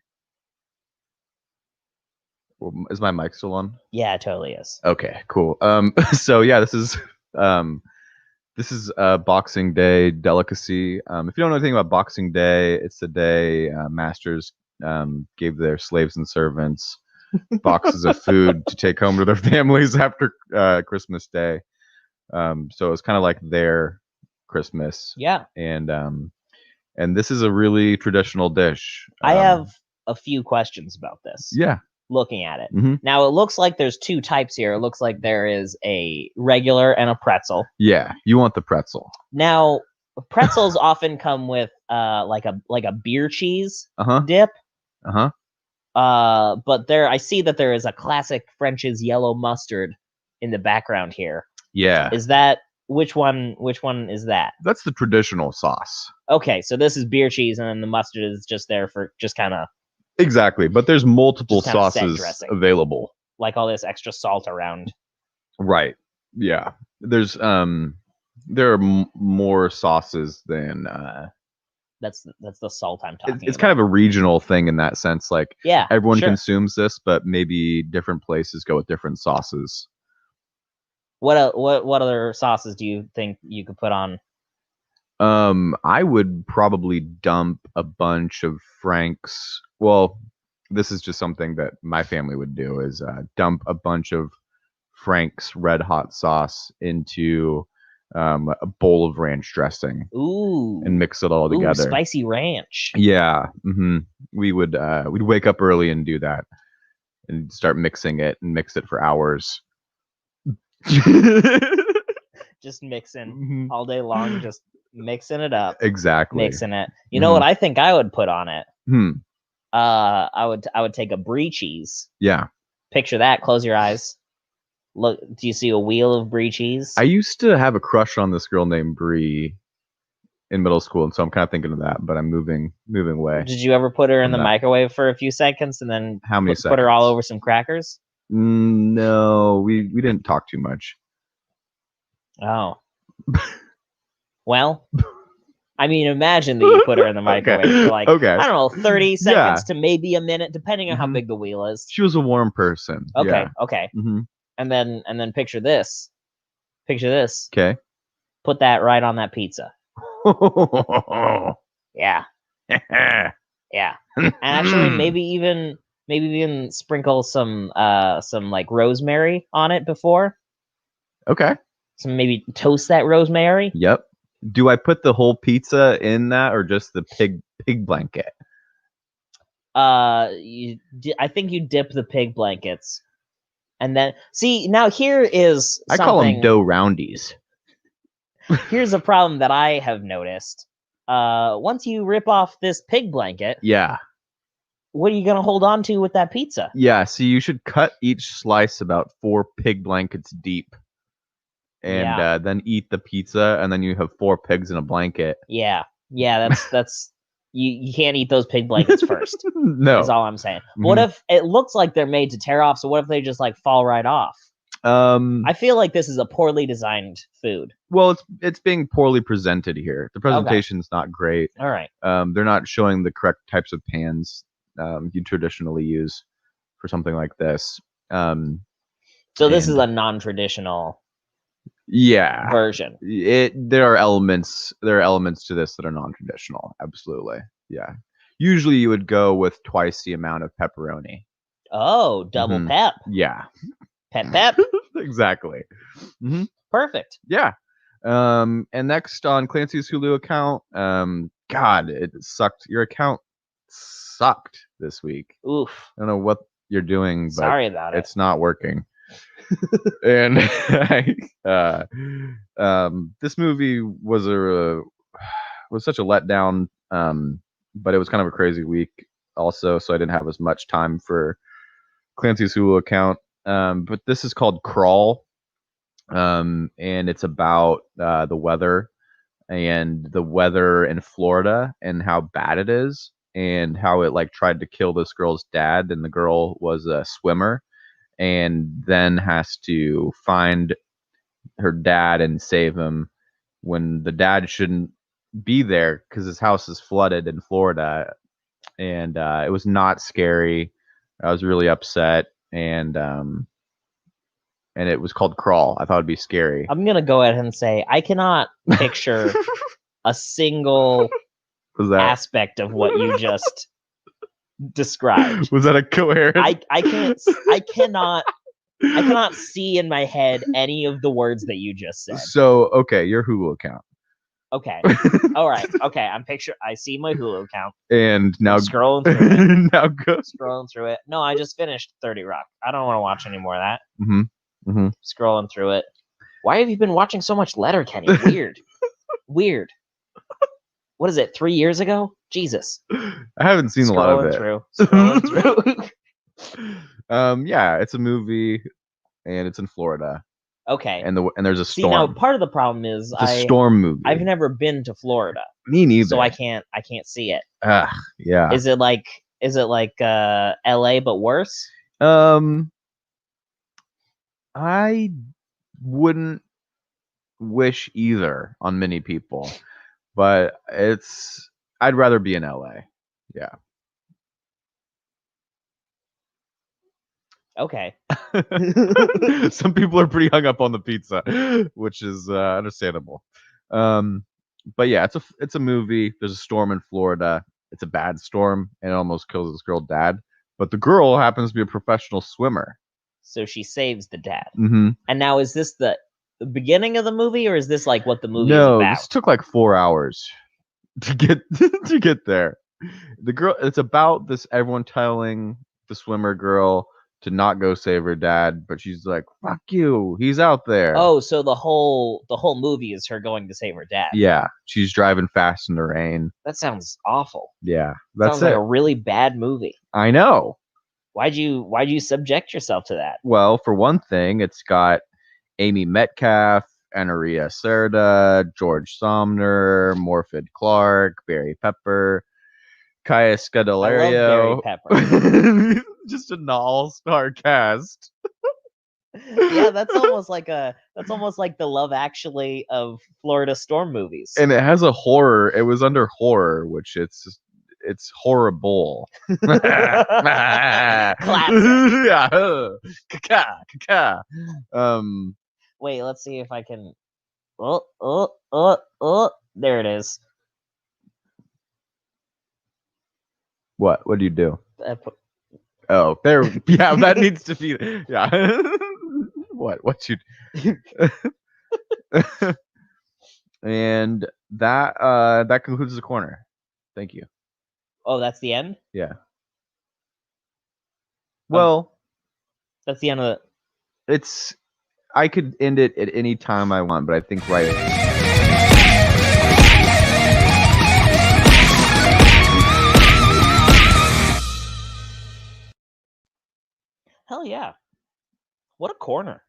Speaker 2: Is my mic still on?
Speaker 1: Yeah, it totally is.
Speaker 2: Okay, cool. So yeah, this is a Boxing Day delicacy. If you don't know anything about Boxing Day, it's the day masters gave their slaves and servants boxes of food to take home to their families after Christmas Day. So it's kind of like their Christmas.
Speaker 1: Yeah.
Speaker 2: And this is a really traditional dish.
Speaker 1: I have a few questions about this.
Speaker 2: Yeah.
Speaker 1: Looking at it.
Speaker 2: Mm-hmm.
Speaker 1: Now, it looks like there's two types here. It looks like there is a regular and a pretzel.
Speaker 2: Yeah, you want the pretzel.
Speaker 1: Now, pretzels often come with like a beer cheese dip. But I see that there is a classic French's yellow mustard in the background here.
Speaker 2: Yeah.
Speaker 1: Is that which one is that?
Speaker 2: That's the traditional sauce.
Speaker 1: Okay, so this is beer cheese and then the mustard is just there for just kind of.
Speaker 2: Exactly, but there's multiple sauces available.
Speaker 1: Like all this extra salt around.
Speaker 2: Right. Yeah. There's there are more sauces than
Speaker 1: That's the salt I'm talking
Speaker 2: It's
Speaker 1: about.
Speaker 2: kind of a regional thing in that sense. Like
Speaker 1: Yeah,
Speaker 2: everyone
Speaker 1: sure.
Speaker 2: consumes this, but maybe different places go with different sauces.
Speaker 1: What other sauces do you think you could put on?
Speaker 2: I would probably dump a bunch of Frank's. Well, this is just something that my family would do: is dump a bunch of Frank's Red Hot sauce into a bowl of ranch dressing.
Speaker 1: Ooh.
Speaker 2: And mix it all together.
Speaker 1: Spicy ranch.
Speaker 2: Yeah. We'd wake up early and do that, and start mixing it and mix it for hours.
Speaker 1: Just mixing all day long, just mixing it up.
Speaker 2: Exactly.
Speaker 1: Mixing it. You know what I think I would put on it? I would take a brie cheese.
Speaker 2: Yeah.
Speaker 1: Picture that. Close your eyes. Look, do you see a wheel of brie cheese?
Speaker 2: I used to have a crush on this girl named Brie in middle school, and so I'm kind of thinking of that, but I'm moving away.
Speaker 1: Did you ever put her in the microwave for a few seconds and then
Speaker 2: how many seconds?
Speaker 1: Put her all over some crackers?
Speaker 2: No, we didn't talk too much.
Speaker 1: Oh. Well, I mean, imagine that you put her in the microwave for like, I don't know, 30 seconds to maybe a minute, depending on how big the wheel is.
Speaker 2: She was a warm person.
Speaker 1: Okay,
Speaker 2: yeah.
Speaker 1: Okay. And then picture this. Picture this.
Speaker 2: Okay.
Speaker 1: Put that right on that pizza. Yeah. Yeah. And actually, maybe even sprinkle some like rosemary on it before.
Speaker 2: Okay.
Speaker 1: So maybe toast that rosemary.
Speaker 2: Yep. Do I put the whole pizza in that, or just the pig blanket?
Speaker 1: I think you dip the pig blankets, and then see, now here is something.
Speaker 2: I call them dough roundies.
Speaker 1: Here's a problem that I have noticed. Once you rip off this pig blanket,
Speaker 2: yeah,
Speaker 1: what are you gonna hold on to with that pizza?
Speaker 2: Yeah, so you should cut each slice about 4 pig blankets deep, and then eat the pizza, and then you have 4 pigs in a blanket.
Speaker 1: Yeah, that's you can't eat those pig blankets first.
Speaker 2: No,
Speaker 1: is all I'm saying. What if it looks like they're made to tear off? So what if they just like fall right off? I feel like this is a poorly designed food.
Speaker 2: Well, it's being poorly presented here. The presentation's not great.
Speaker 1: All right.
Speaker 2: They're not showing the correct types of pans you traditionally use for something like this.
Speaker 1: So this is a non-traditional version.
Speaker 2: There are elements to this that are non-traditional. Absolutely. Yeah. Usually you would go with twice the amount of pepperoni.
Speaker 1: Oh, double pep.
Speaker 2: Yeah.
Speaker 1: Pep.
Speaker 2: Exactly.
Speaker 1: Perfect.
Speaker 2: Yeah. And next on Clancy's Hulu account, God, it sucked. Your account sucked this week.
Speaker 1: Oof.
Speaker 2: I don't know what you're doing, but
Speaker 1: sorry about it.
Speaker 2: It's not working. And this movie was such a letdown, but it was kind of a crazy week also, so I didn't have as much time for Clancy's Hulu account. But this is called Crawl, and it's about the weather in Florida and how bad it is, and how it like tried to kill this girl's dad, and the girl was a swimmer, and then has to find her dad and save him when the dad shouldn't be there because his house is flooded in Florida. And it was not scary. I was really upset, and it was called Crawl. I thought it'd be scary.
Speaker 1: I'm gonna go ahead and say I cannot picture a single aspect of what you just described.
Speaker 2: Was that a coherent?
Speaker 1: I cannot see in my head any of the words that you just said.
Speaker 2: So, okay, your Hulu account.
Speaker 1: Okay. All right. Okay. I see my Hulu account.
Speaker 2: And now
Speaker 1: I'm scrolling through it.
Speaker 2: Now go.
Speaker 1: Scrolling through it. No, I just finished 30 Rock. I don't want to watch any more of that. Scrolling through it. Why have you been watching so much Letterkenny? Weird. Weird. What is it? 3 years ago? Jesus.
Speaker 2: I haven't seen a lot of it.
Speaker 1: Scrolling through.
Speaker 2: Yeah, it's a movie, and it's in Florida.
Speaker 1: Okay.
Speaker 2: And there's a storm.
Speaker 1: See, now part of the problem is
Speaker 2: it's a storm movie.
Speaker 1: I've never been to Florida.
Speaker 2: Me neither.
Speaker 1: So I can't see it.
Speaker 2: Yeah.
Speaker 1: Is it like LA but worse?
Speaker 2: I wouldn't wish either on many people, but I'd rather be in LA. Yeah.
Speaker 1: Okay.
Speaker 2: Some people are pretty hung up on the pizza, which is understandable. But yeah, it's a movie. There's a storm in Florida. It's a bad storm, and it almost kills this girl's dad. But the girl happens to be a professional swimmer.
Speaker 1: So she saves the dad.
Speaker 2: Mm-hmm.
Speaker 1: And now, is this the beginning of the movie, or is this like what the movie is
Speaker 2: No,
Speaker 1: about?
Speaker 2: this took like 4 hours to get there. The girl, it's about this everyone telling the swimmer girl to not go save her dad, but she's like, "Fuck you, he's out there."
Speaker 1: Oh, so the whole movie is her going to save her dad.
Speaker 2: Yeah, she's driving fast in the rain.
Speaker 1: That sounds awful.
Speaker 2: Yeah, that's
Speaker 1: sounds like a really bad movie.
Speaker 2: I know.
Speaker 1: Why'd you subject yourself to that?
Speaker 2: Well, for one thing, it's got Amy Metcalf, Anaria Serda, George Somner, Morfydd Clark, Barry Pepper, Kaya Scudelario.
Speaker 1: I love Barry Pepper.
Speaker 2: Just an all-star cast.
Speaker 1: Yeah, that's almost like the Love Actually of Florida storm movies.
Speaker 2: And it has a horror. It was under horror, which it's horrible.
Speaker 1: Classic.
Speaker 2: Yeah. Kaka.
Speaker 1: Wait, let's see if I can. There it is.
Speaker 2: What do you do? Oh, there. Yeah, that needs to be. Yeah. What you? And that concludes the corner. Thank you.
Speaker 1: Oh, that's the end?
Speaker 2: Yeah. Well,
Speaker 1: that's the end of it.
Speaker 2: I could end it at any time I want, but I think right.
Speaker 1: Hell yeah. What a corner.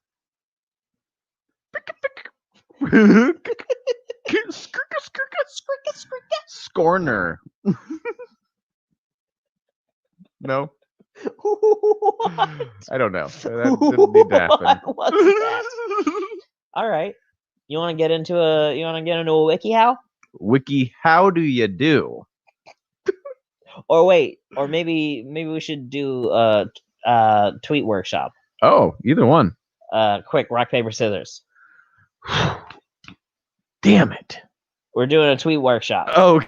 Speaker 2: Scorner. No.
Speaker 1: What?
Speaker 2: I don't know. That didn't need to happen.
Speaker 1: What's that? All right. You want to get into a WikiHow?
Speaker 2: Wiki, how do you do?
Speaker 1: Or wait, or maybe we should do tweet workshop.
Speaker 2: Oh, either one.
Speaker 1: Quick, rock, paper, scissors.
Speaker 2: Damn it.
Speaker 1: We're doing a tweet workshop.
Speaker 2: Oh.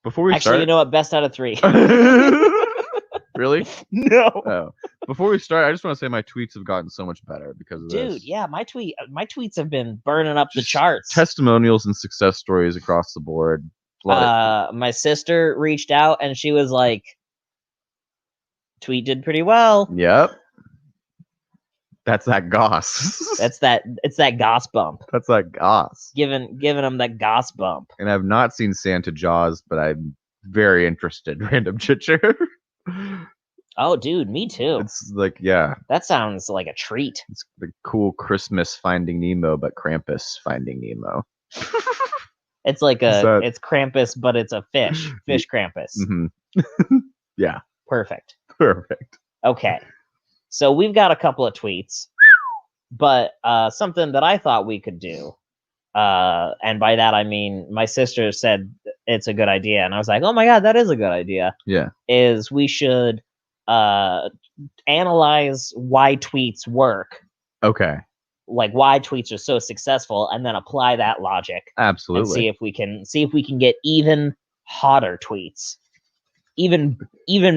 Speaker 2: Before we
Speaker 1: Actually, you know what? Best out of 3.
Speaker 2: Really?
Speaker 1: No.
Speaker 2: Oh. Before we start, I just want to say my tweets have gotten so much better because of this.
Speaker 1: Dude, yeah, my tweets have been burning up the charts.
Speaker 2: Testimonials and success stories across the board.
Speaker 1: My sister reached out and she was like, tweet did pretty well.
Speaker 2: Yep. That's that Goss.
Speaker 1: It's that Goss bump.
Speaker 2: That's that Goss.
Speaker 1: Giving them that Goss bump.
Speaker 2: And I've not seen Santa Jaws, but I'm very interested. Random chitcher.
Speaker 1: Oh, dude, me too.
Speaker 2: It's like, yeah.
Speaker 1: That sounds like a treat.
Speaker 2: It's the cool Christmas Finding Nemo, but Krampus Finding Nemo.
Speaker 1: It's like it's Krampus, but it's a fish. Fish Krampus.
Speaker 2: Mm-hmm. Yeah.
Speaker 1: Perfect. Okay. So we've got a couple of tweets, but something that I thought we could do, and by that I mean my sister said it's a good idea, and I was like, oh my god, that is a good idea.
Speaker 2: Yeah.
Speaker 1: Is we should analyze why tweets work.
Speaker 2: Okay.
Speaker 1: Like why tweets are so successful, and then apply that logic.
Speaker 2: Absolutely.
Speaker 1: And see if we can get even hotter tweets, even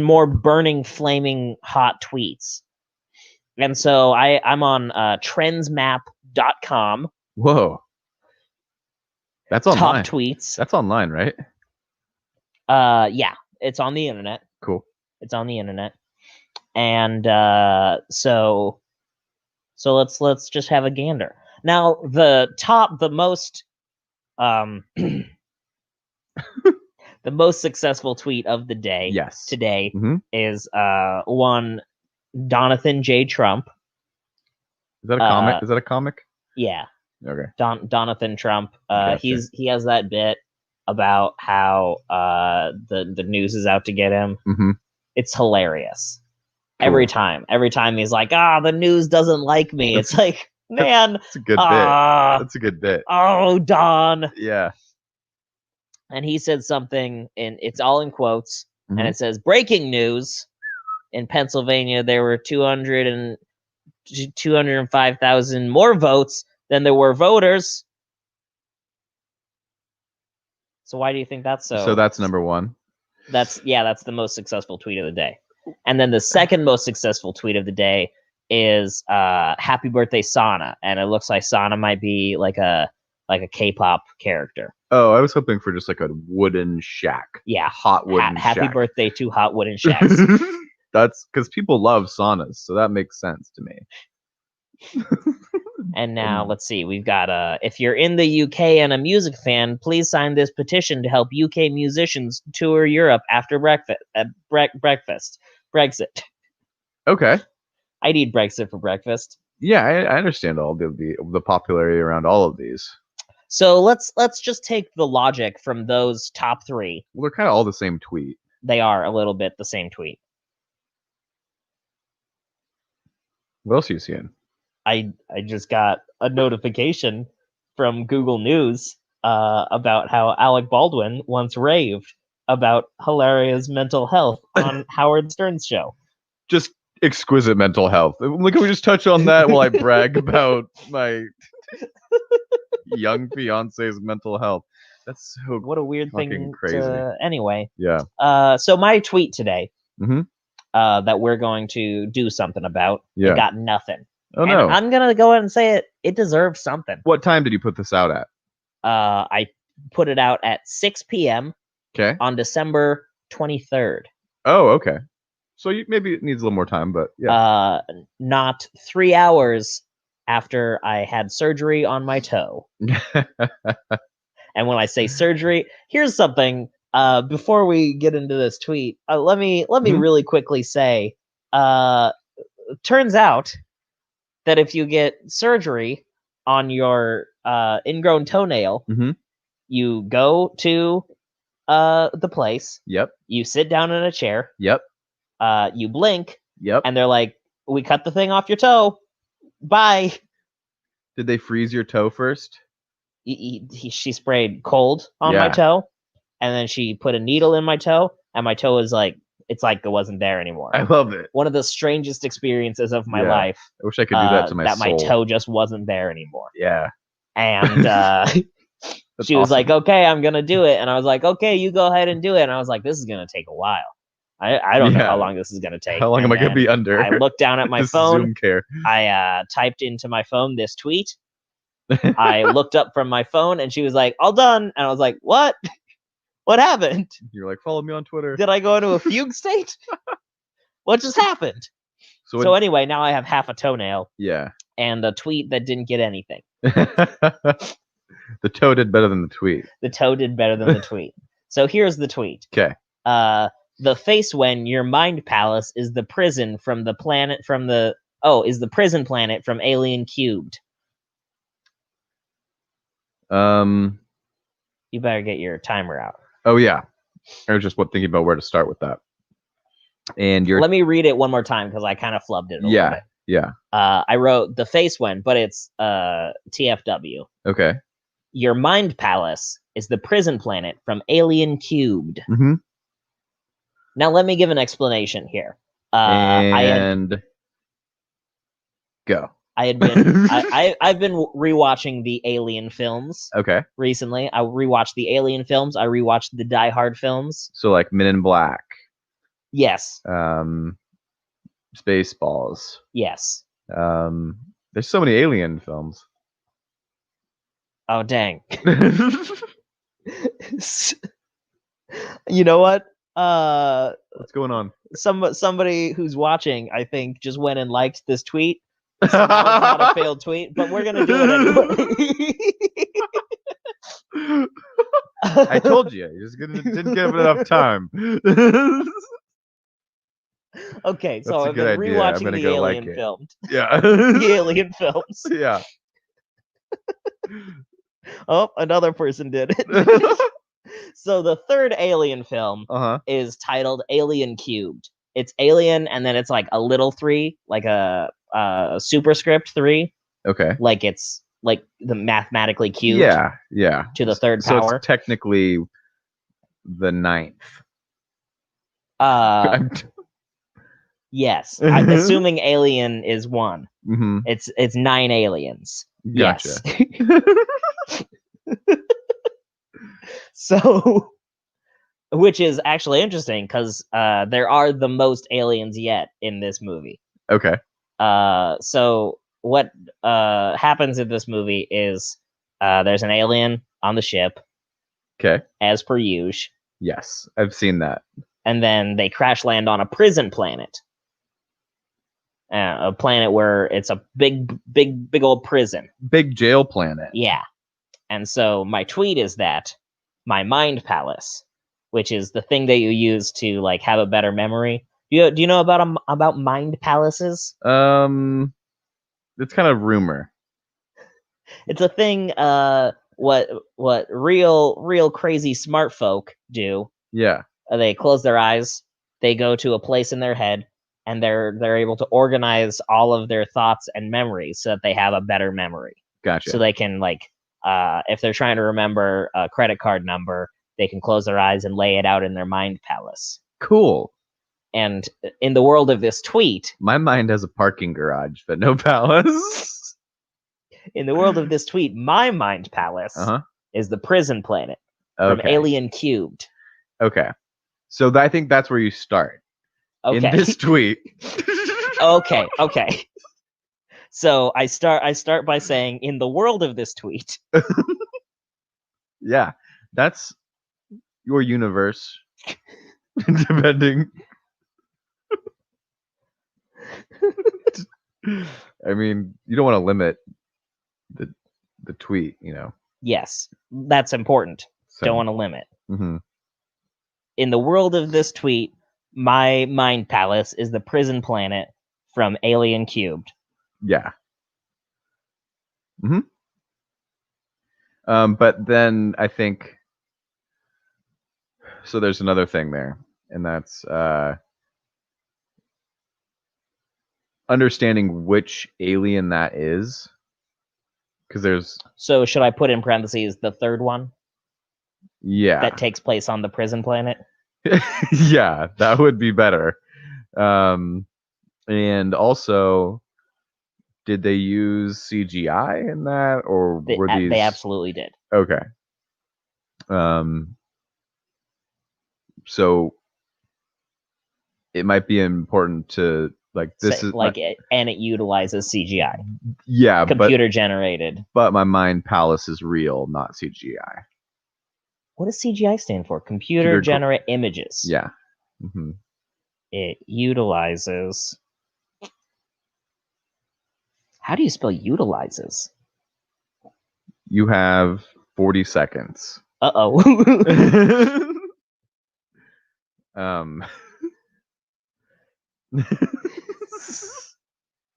Speaker 1: more burning, flaming hot tweets. And so I'm on trendsmap.com.
Speaker 2: Whoa. That's online.
Speaker 1: Top tweets.
Speaker 2: That's online, right?
Speaker 1: Yeah, it's on the internet.
Speaker 2: Cool.
Speaker 1: It's on the internet. And so let's just have a gander. Now, the most the most successful tweet of the day today is one Donathan J. Trump.
Speaker 2: Is that a comic? Is that a comic?
Speaker 1: Yeah.
Speaker 2: Okay.
Speaker 1: Donathan Trump.
Speaker 2: Gotcha.
Speaker 1: He has that bit about how the news is out to get him.
Speaker 2: Mm-hmm.
Speaker 1: It's hilarious.
Speaker 2: Cool.
Speaker 1: Every time he's like, the news doesn't like me. It's like, Man.
Speaker 2: That's a good bit. That's a good bit.
Speaker 1: Oh, Don.
Speaker 2: Yeah.
Speaker 1: And he said something, and it's all in quotes,
Speaker 2: Mhm.
Speaker 1: and it says, breaking news. In Pennsylvania, there were 205,000 more votes than there were voters. So why do you think that's so?
Speaker 2: So that's number one.
Speaker 1: That's the most successful tweet of the day. And then the second most successful tweet of the day is happy birthday Sana, and it looks like Sana might be like a K-pop character.
Speaker 2: Oh, I was hoping for just like a wooden shack.
Speaker 1: Yeah,
Speaker 2: hot wooden shack.
Speaker 1: Happy birthday to hot wooden shacks.
Speaker 2: That's because people love saunas, so that makes sense to me.
Speaker 1: And now let's see, we've got if you're in the UK and a music fan, please sign this petition to help UK musicians tour Europe after Brexit.
Speaker 2: Okay.
Speaker 1: I'd eat Brexit for breakfast.
Speaker 2: Yeah, I understand all the popularity around all of these.
Speaker 1: So let's just take the logic from those top three.
Speaker 2: Well, they're kind of all the same tweet.
Speaker 1: They are a little bit the same tweet.
Speaker 2: What else are you seeing?
Speaker 1: I just got a notification from Google News about how Alec Baldwin once raved about hilarious mental health on Howard Stern's show.
Speaker 2: Just exquisite mental health. Like, can we just touch on that while I brag about my young fiance's mental health? That's so
Speaker 1: what a weird thing.
Speaker 2: Crazy.
Speaker 1: Anyway.
Speaker 2: Yeah.
Speaker 1: So my tweet today,
Speaker 2: mm-hmm.
Speaker 1: That we're going to do something about, it got nothing.
Speaker 2: Oh no!
Speaker 1: I'm gonna go ahead and say it. It deserves something.
Speaker 2: What time did you put this out at?
Speaker 1: I put it out at 6 p.m.
Speaker 2: Okay.
Speaker 1: On December 23rd.
Speaker 2: Oh, okay. So maybe it needs a little more time, but yeah.
Speaker 1: Not 3 hours after I had surgery on my toe. And when I say surgery, here's something. Before we get into this tweet, let me really quickly say. Turns out that if you get surgery on your ingrown toenail, you go to the place.
Speaker 2: Yep.
Speaker 1: You sit down in a chair.
Speaker 2: Yep.
Speaker 1: You blink.
Speaker 2: Yep.
Speaker 1: And they're like, "We cut the thing off your toe. Bye."
Speaker 2: Did they freeze your toe first?
Speaker 1: She sprayed cold on my toe, and then she put a needle in my toe, and my toe is like, it's like it wasn't there anymore.
Speaker 2: I love it.
Speaker 1: One of the strangest experiences of my life.
Speaker 2: I wish I could do that to my soul.
Speaker 1: That my toe just wasn't there anymore.
Speaker 2: Yeah.
Speaker 1: And she was like, "Okay, I'm gonna do it," and I was like, "Okay, you go ahead and do it." And I was like, "This is gonna take a while. I don't know how long this is gonna take.
Speaker 2: How long am I gonna be under?"
Speaker 1: I looked down at my phone.
Speaker 2: Zoom care.
Speaker 1: I typed into my phone this tweet. I looked up from my phone, and she was like, "All done." And I was like, "What? What happened?"
Speaker 2: You're like, "Follow me on Twitter."
Speaker 1: Did I go into a fugue state? What just happened? So anyway, now I have half a toenail.
Speaker 2: Yeah.
Speaker 1: And a tweet that didn't get anything.
Speaker 2: The toe did better than the tweet.
Speaker 1: The toe did better than the tweet. So here's the tweet.
Speaker 2: Okay.
Speaker 1: The face when your mind palace is the prison from the planet from the is the prison planet from Alien Cubed. You better get your timer out.
Speaker 2: Oh yeah. I was just thinking about where to start with that. And
Speaker 1: let me read it one more time because I kind of flubbed it a little bit.
Speaker 2: Yeah.
Speaker 1: I wrote the face when, but it's TFW.
Speaker 2: Okay.
Speaker 1: Your mind palace is the prison planet from Alien Cubed.
Speaker 2: Mm-hmm.
Speaker 1: Now let me give an explanation here.
Speaker 2: Go.
Speaker 1: I've been rewatching the Alien films.
Speaker 2: Okay.
Speaker 1: Recently, I rewatched the Alien films. I rewatched the Die Hard films.
Speaker 2: So like Men in Black.
Speaker 1: Yes.
Speaker 2: Spaceballs.
Speaker 1: Yes.
Speaker 2: There's so many Alien films.
Speaker 1: Oh dang. You know what?
Speaker 2: What's going on?
Speaker 1: Somebody who's watching, I think, just went and liked this tweet. So that was not a failed tweet, but we're gonna do it anyway.
Speaker 2: I told you, you just didn't give it enough time.
Speaker 1: Okay, so I've been rewatching the Alien films.
Speaker 2: Yeah.
Speaker 1: The Alien films.
Speaker 2: Yeah.
Speaker 1: Oh, another person did it. So the third Alien film is titled Alien Cubed. It's Alien, and then it's like a little 3, like a superscript 3.
Speaker 2: Okay.
Speaker 1: Like it's like the mathematically cubed
Speaker 2: Yeah.
Speaker 1: to the third
Speaker 2: So
Speaker 1: power.
Speaker 2: it's technically the 9th.
Speaker 1: Yes. Assuming alien is 1.
Speaker 2: Mm-hmm.
Speaker 1: It's 9 aliens.
Speaker 2: Gotcha.
Speaker 1: Yes. So, which is actually interesting because there are the most aliens yet in this movie.
Speaker 2: Okay.
Speaker 1: So what happens in this movie is there's an alien on the ship,
Speaker 2: Okay.
Speaker 1: as per usual,
Speaker 2: Yes, I've seen that.
Speaker 1: and then they crash land on a prison planet. A planet where it's a big old prison.
Speaker 2: Big jail planet.
Speaker 1: Yeah. And so my tweet is that my mind palace, which is the thing that you use to like have a better memory. Do you know about mind palaces?
Speaker 2: It's kind of rumor.
Speaker 1: It's a thing what real crazy smart folk do.
Speaker 2: Yeah.
Speaker 1: They close their eyes, they go to a place in their head, and they're able to organize all of their thoughts and memories so that they have a better memory.
Speaker 2: Gotcha.
Speaker 1: So they can like if they're trying to remember a credit card number, they can close their eyes and lay it out in their mind palace.
Speaker 2: Cool.
Speaker 1: And in the world of this tweet,
Speaker 2: my mind has a parking garage, but no palace.
Speaker 1: In the world of this tweet, my mind palace is the prison planet from Alien Cubed.
Speaker 2: Okay. So I think that's where you start.
Speaker 1: Okay.
Speaker 2: In this tweet.
Speaker 1: Okay. So I start by saying, in the world of this tweet.
Speaker 2: Yeah, that's your universe. Depending. I mean, you don't want to limit the tweet, you know.
Speaker 1: Yes, that's important. So, don't want to limit. Mm-hmm. In the world of this tweet, my mind palace is the prison planet from Alien Cubed.
Speaker 2: Yeah. Mm-hmm. But then I think so. There's another thing there, and that's understanding which alien that is. Because there's.
Speaker 1: So should I put in parentheses the third one?
Speaker 2: Yeah.
Speaker 1: That takes place on the prison planet.
Speaker 2: Yeah, that would be better. And also, did they use CGI in that, or were these?
Speaker 1: They absolutely did.
Speaker 2: Okay. So it might be important to like this is
Speaker 1: like and it utilizes CGI.
Speaker 2: Yeah,
Speaker 1: computer generated.
Speaker 2: But my mind palace is real, not CGI.
Speaker 1: What does CGI stand for? Computer generate images.
Speaker 2: Yeah. Mm-hmm.
Speaker 1: It utilizes. How do you spell utilizes?
Speaker 2: You have 40 seconds.
Speaker 1: Uh-oh.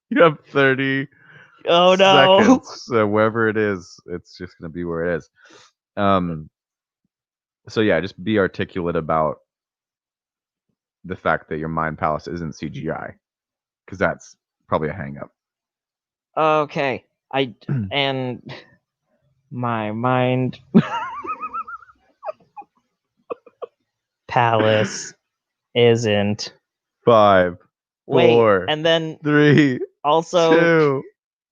Speaker 2: You have 30
Speaker 1: oh no
Speaker 2: seconds. So wherever it is, it's just gonna be where it is. So yeah, just be articulate about the fact that your mind palace isn't CGI, because that's probably a hang up.
Speaker 1: Okay. And my mind palace isn't
Speaker 2: 5, 4,
Speaker 1: and then
Speaker 2: 3,
Speaker 1: also
Speaker 2: 2,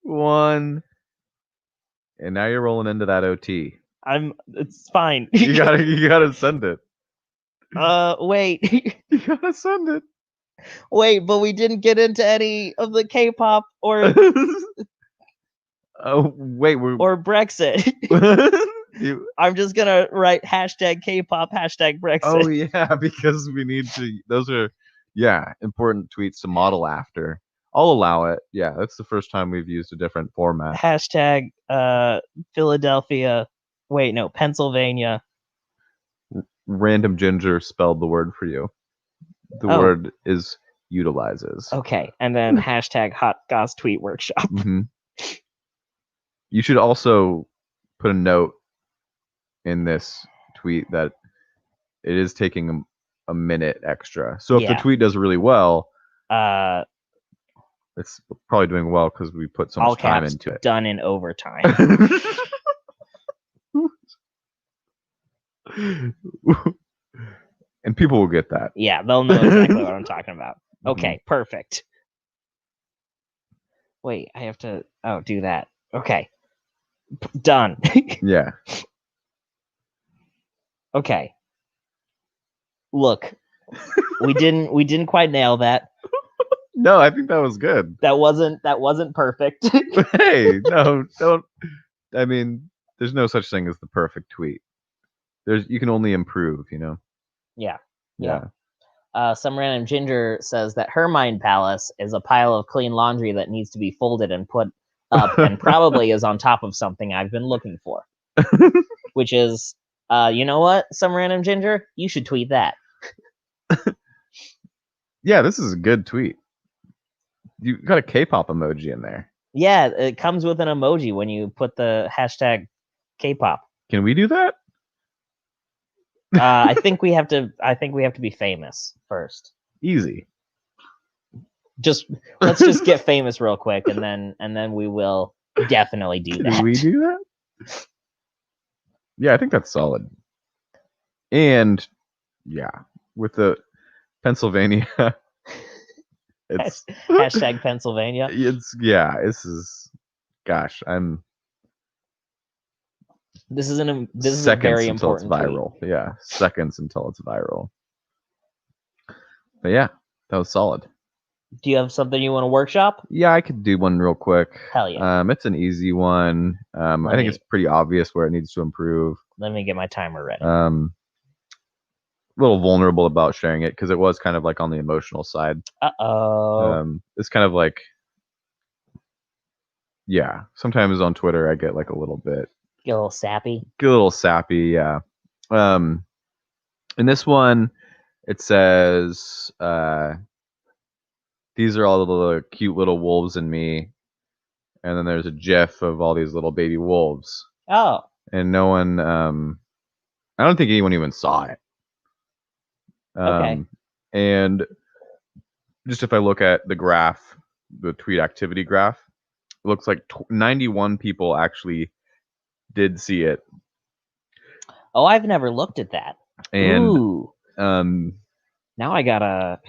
Speaker 2: 1, and now you're rolling into that OT.
Speaker 1: It's fine.
Speaker 2: You gotta send it.
Speaker 1: Wait.
Speaker 2: You gotta send it.
Speaker 1: Wait, but we didn't get into any of the K-pop or
Speaker 2: oh wait,
Speaker 1: or Brexit. I'm just gonna write #K-pop, #Brexit.
Speaker 2: Oh yeah, because we need to. Those are important tweets to model after. I'll allow it. Yeah, that's the first time we've used a different format.
Speaker 1: Philadelphia. Wait, no, Pennsylvania.
Speaker 2: Random Ginger spelled the word for you. The word is utilizes.
Speaker 1: Okay, and then #Hot Goss Tweet Workshop.
Speaker 2: Mm-hmm. You should also put a note in this tweet that it is taking a minute extra. So if the tweet does really well, It's probably doing well because we put so
Speaker 1: All
Speaker 2: much time
Speaker 1: caps,
Speaker 2: into it.
Speaker 1: done in overtime.
Speaker 2: And people will get that.
Speaker 1: Yeah, they'll know exactly what I'm talking about. Okay, perfect. Wait, I have to do that. Okay. Done.
Speaker 2: Yeah.
Speaker 1: Okay. Look. We didn't quite nail that.
Speaker 2: No, I think that was good.
Speaker 1: That wasn't perfect.
Speaker 2: Hey, no, don't. I mean, there's no such thing as the perfect tweet. You can only improve, you know.
Speaker 1: Yeah.
Speaker 2: Yeah.
Speaker 1: Some random ginger says that her mind palace is a pile of clean laundry that needs to be folded and put up, and probably is on top of something I've been looking for. Which is, you know what? Some random ginger, you should tweet that.
Speaker 2: Yeah, this is a good tweet. You got a K-pop emoji in there.
Speaker 1: Yeah, it comes with an emoji when you put the hashtag K-pop.
Speaker 2: Can we do that?
Speaker 1: I think we have to be famous first.
Speaker 2: Easy.
Speaker 1: Let's just get famous real quick, and then we will definitely do that.
Speaker 2: Can we do that? Yeah, I think that's solid. And yeah, with the Pennsylvania, it's
Speaker 1: hashtag Pennsylvania.
Speaker 2: This is, gosh,
Speaker 1: This is a very important
Speaker 2: viral.
Speaker 1: tweet.
Speaker 2: Yeah, seconds until it's viral. But yeah, that was solid.
Speaker 1: Do you have something you want to workshop?
Speaker 2: Yeah, I could do one real quick.
Speaker 1: Hell yeah.
Speaker 2: It's an easy one. I think it's pretty obvious where it needs to improve.
Speaker 1: Let me get my timer ready.
Speaker 2: A little vulnerable about sharing it because it was kind of like on the emotional side. It's kind of like, yeah, sometimes on Twitter I get like a little bit.
Speaker 1: Get a little sappy.
Speaker 2: Yeah. In this one, it says, these are all the cute little wolves in me. And then there's a GIF of all these little baby wolves.
Speaker 1: Oh.
Speaker 2: And no one, I don't think anyone even saw it.
Speaker 1: Okay.
Speaker 2: And just if I look at the graph, the tweet activity graph, it looks like 91 people actually did see it.
Speaker 1: Oh, I've never looked at that.
Speaker 2: And
Speaker 1: ooh. Now I gotta.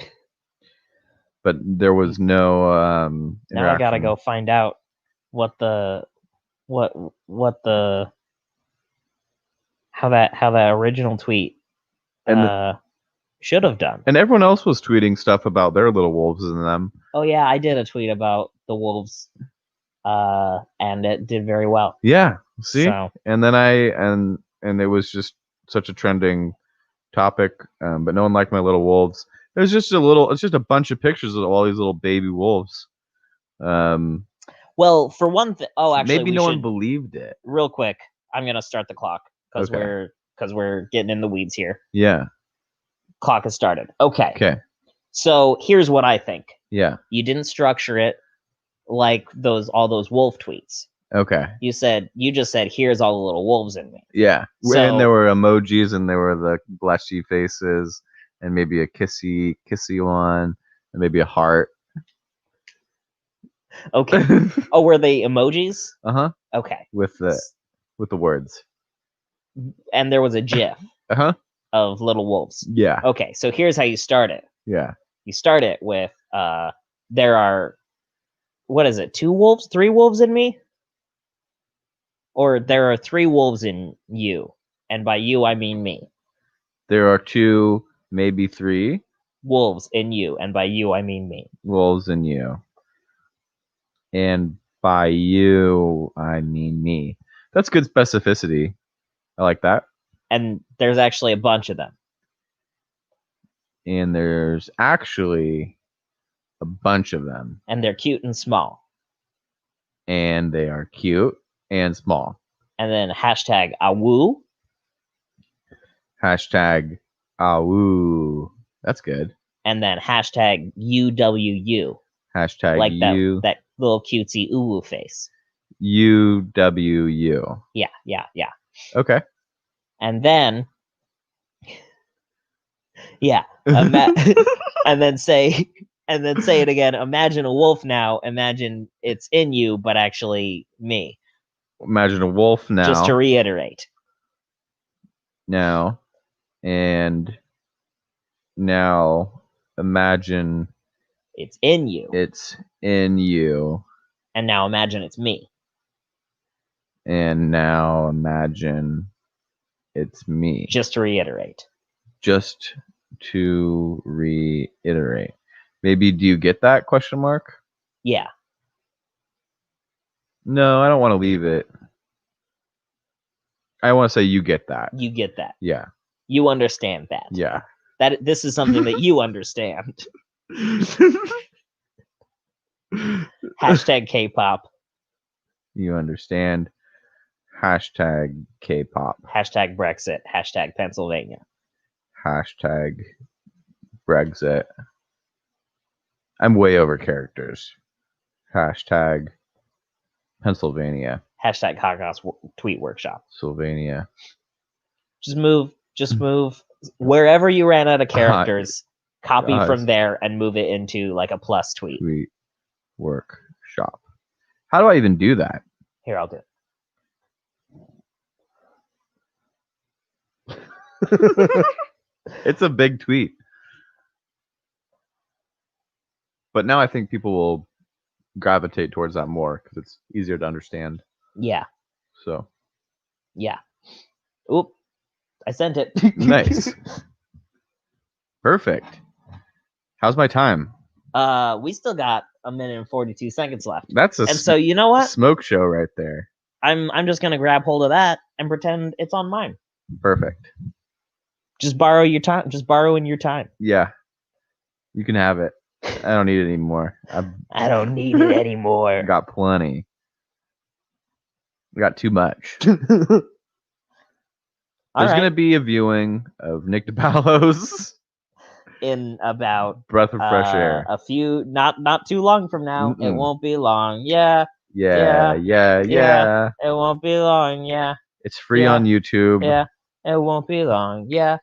Speaker 2: But there was no.
Speaker 1: Now I gotta go find out what the how that original tweet should have done.
Speaker 2: And everyone else was tweeting stuff about their little wolves in them.
Speaker 1: Oh yeah, I did a tweet about the wolves, and it did very well.
Speaker 2: Yeah, see,
Speaker 1: so.
Speaker 2: And then and it was just such a trending topic, but no one liked my little wolves. It's just a bunch of pictures of all these little baby wolves.
Speaker 1: Well, for one thing, actually,
Speaker 2: maybe no one believed it.
Speaker 1: Real quick, I'm gonna start the clock because we're getting in the weeds here.
Speaker 2: Yeah.
Speaker 1: Clock has started. Okay.
Speaker 2: Okay.
Speaker 1: So here's what I think.
Speaker 2: Yeah.
Speaker 1: You didn't structure it like all those wolf tweets.
Speaker 2: Okay.
Speaker 1: You just said, here's all the little wolves in me.
Speaker 2: Yeah. And there were emojis, and there were the blushy faces, and maybe a kissy one, and maybe a heart.
Speaker 1: Okay. Oh, were they emojis?
Speaker 2: Uh-huh.
Speaker 1: Okay.
Speaker 2: With the words.
Speaker 1: And there was a GIF.
Speaker 2: Uh-huh.
Speaker 1: Of little wolves.
Speaker 2: Yeah.
Speaker 1: Okay, so here's how you start it.
Speaker 2: Yeah.
Speaker 1: You start it with there are, what is it, 2 wolves, 3 wolves in me? Or there are 3 wolves in you, and by you I mean me.
Speaker 2: There are 2, maybe 3
Speaker 1: wolves in you, and by you I mean me.
Speaker 2: Wolves in you. And by you I mean me. That's good specificity. I like that.
Speaker 1: And there's actually a bunch of them.
Speaker 2: And there's actually a bunch of them.
Speaker 1: And they're cute and small.
Speaker 2: And they are cute and small.
Speaker 1: And then hashtag awoo.
Speaker 2: Hashtag awoo. That's good.
Speaker 1: And then hashtag UWU.
Speaker 2: Hashtag
Speaker 1: like that little cutesy uwu face.
Speaker 2: UWU.
Speaker 1: Yeah.
Speaker 2: Okay.
Speaker 1: And then, yeah, and then say, And then say it again. Imagine a wolf now. Imagine it's in you, but actually me.
Speaker 2: Imagine a wolf now.
Speaker 1: Just to reiterate.
Speaker 2: Now. And now imagine
Speaker 1: it's in you.
Speaker 2: It's in you.
Speaker 1: And now imagine it's me.
Speaker 2: And now imagine it's me.
Speaker 1: Just to reiterate.
Speaker 2: Just to reiterate. Maybe do you get that question mark?
Speaker 1: Yeah.
Speaker 2: No, I don't want to leave it. I want to say you get that.
Speaker 1: You get that.
Speaker 2: Yeah.
Speaker 1: You understand that.
Speaker 2: Yeah.
Speaker 1: That this is something that you understand. Hashtag K-pop.
Speaker 2: You understand. Hashtag K-pop.
Speaker 1: Hashtag Brexit. Hashtag Pennsylvania.
Speaker 2: Hashtag Brexit. I'm way over characters. Hashtag Pennsylvania.
Speaker 1: Hashtag Hogos tweet workshop.
Speaker 2: Sylvania.
Speaker 1: Just move wherever you ran out of characters. Copy from there and move it into like a plus tweet.
Speaker 2: Tweet workshop. How do I even do that?
Speaker 1: Here, I'll do
Speaker 2: it. It's a big tweet. But now I think people will gravitate towards that more because it's easier to understand.
Speaker 1: Yeah.
Speaker 2: So.
Speaker 1: Yeah. Oop. I sent it.
Speaker 2: Nice. Perfect. How's my time?
Speaker 1: We still got 1 minute and 42 seconds left.
Speaker 2: So
Speaker 1: you know what?
Speaker 2: Smoke show right there.
Speaker 1: I'm just gonna grab hold of that and pretend it's on mine.
Speaker 2: Perfect.
Speaker 1: Just borrow your time. Just borrowing your time.
Speaker 2: Yeah. You can have it. I don't need it anymore.
Speaker 1: I don't need it anymore.
Speaker 2: Got plenty. Got too much. There's going to be a viewing of Nick DiPaolo's
Speaker 1: in about
Speaker 2: Breath of Fresh Air.
Speaker 1: A few, not too long from now. It won't be long. Yeah.
Speaker 2: Yeah.
Speaker 1: It won't be long. Yeah.
Speaker 2: It's free on YouTube.
Speaker 1: Yeah. It won't be long. Yeah.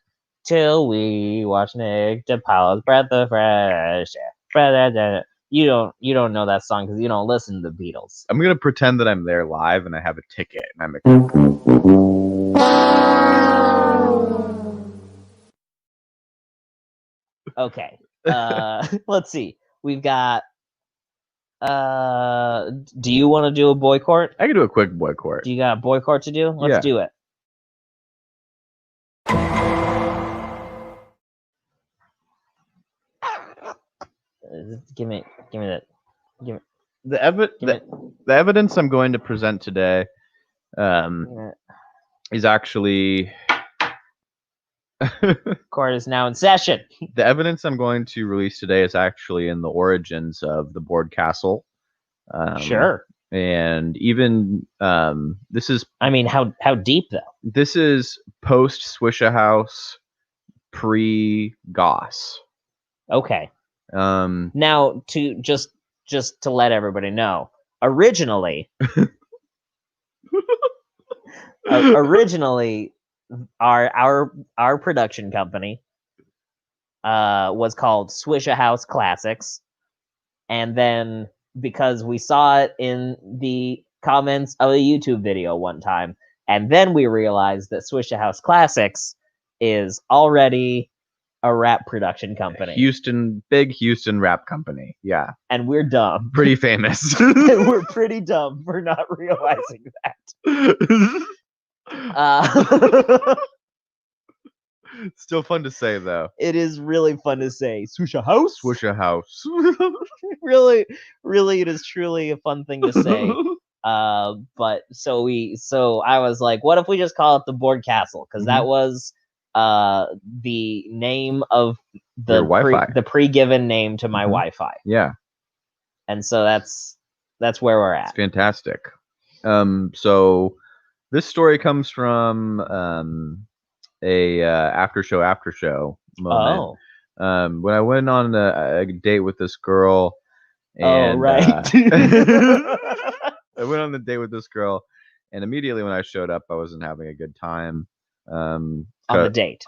Speaker 1: Till we watch Nick DiPaolo's Breath of Fresh Air. You don't know that song because you don't listen to the Beatles.
Speaker 2: I'm gonna pretend that I'm there live and I have a ticket and I'm
Speaker 1: okay. Let's see. We've got do you want to do a boy court?
Speaker 2: I can do a quick boy court.
Speaker 1: Do you got a boy court to do? Let's do it. Give me that.
Speaker 2: The evidence I'm going to present today is actually
Speaker 1: court is now in session.
Speaker 2: The evidence I'm going to release today is actually in the origins of the board castle.
Speaker 1: Sure.
Speaker 2: And even this is.
Speaker 1: I mean, how deep though?
Speaker 2: This is post Swishahouse, pre Goss.
Speaker 1: Okay. Now to just to let everybody know, originally our production company was called Swishahouse Classics, and then because we saw it in the comments of a YouTube video one time, and then we realized that Swishahouse Classics is already a rap production company.
Speaker 2: Big Houston rap company. Yeah.
Speaker 1: And we're dumb.
Speaker 2: Pretty famous.
Speaker 1: And we're pretty dumb for not realizing that.
Speaker 2: Still fun to say, though.
Speaker 1: It is really fun to say. Swishahouse?
Speaker 2: Swishahouse.
Speaker 1: Really, it is truly a fun thing to say. But so I was like, what if we just call it the Board Castle? Because that was the name of the pre-given name to my Wi-Fi.
Speaker 2: Yeah.
Speaker 1: And so that's where we're at.
Speaker 2: It's fantastic. So this story comes from a after show moment.
Speaker 1: Oh.
Speaker 2: When I went on a date with this girl, and
Speaker 1: right.
Speaker 2: I went on the date with this girl, and immediately when I showed up, I wasn't having a good time.
Speaker 1: On the date,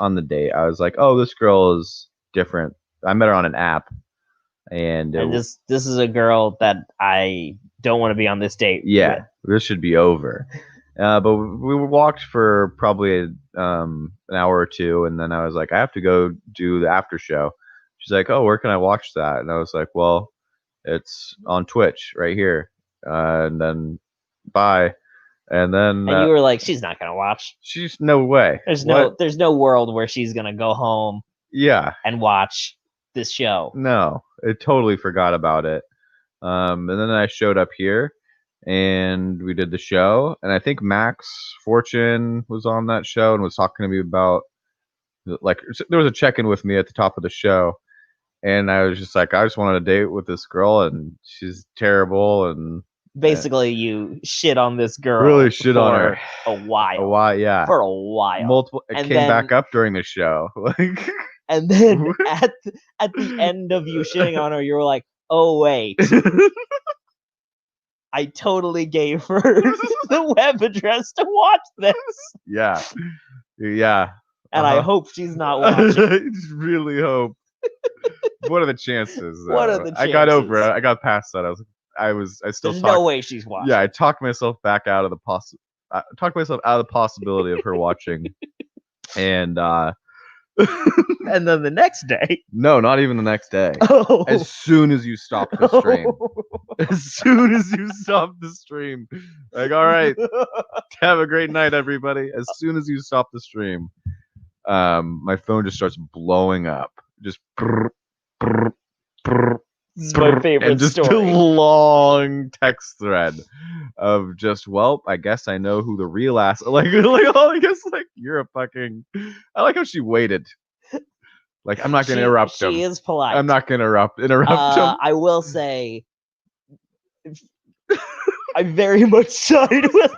Speaker 2: I was like, "Oh, this girl is different." I met her on an app, And
Speaker 1: this is a girl that I don't want to be on this date with.
Speaker 2: This should be over. But we walked for probably an hour or two, and then I was like, I have to go do the after show. She's like, oh, where can I watch that? And I was like, well, it's on Twitch right here. And then bye. And then
Speaker 1: you were like, she's not gonna watch.
Speaker 2: She's no way.
Speaker 1: There's no world where she's gonna go home.
Speaker 2: Yeah.
Speaker 1: And watch this show.
Speaker 2: No, I totally forgot about it. And then I showed up here, and we did the show. And I think Max Fortune was on that show and was talking to me about, like, there was a check-in with me at the top of the show. And I was just like, I just wanted a date with this girl, and she's terrible. And
Speaker 1: basically, you shit on this girl.
Speaker 2: Really shit on her.
Speaker 1: A while.
Speaker 2: A while, yeah.
Speaker 1: For a while.
Speaker 2: Multiple. It came back up during the show. Like.
Speaker 1: And then at the end of you shitting on her, you were like, oh, wait. I totally gave her the web address to watch this.
Speaker 2: Yeah. Yeah.
Speaker 1: And I hope she's not watching.
Speaker 2: I really hope. What are the chances?
Speaker 1: What are the chances?
Speaker 2: I got over it. I got past that. I still
Speaker 1: There's no way she's watching.
Speaker 2: Yeah, I talked myself back out of the possibility of her watching. And
Speaker 1: and then the next day.
Speaker 2: No, not even the next day.
Speaker 1: Oh.
Speaker 2: As soon as you stop the stream. As soon as you stop the stream. Like, all right. Have a great night, everybody. As soon as you stop the stream, my phone just starts blowing up. Just brr, brr, brr,
Speaker 1: this is my favorite
Speaker 2: and just
Speaker 1: story.
Speaker 2: A long text thread of just, well, I guess I know who the real ass. Like, oh, I guess like you're a fucking. I like how she waited. Like, I'm not gonna interrupt him.
Speaker 1: She is polite.
Speaker 2: I'm not gonna interrupt him.
Speaker 1: I will say, I very much side with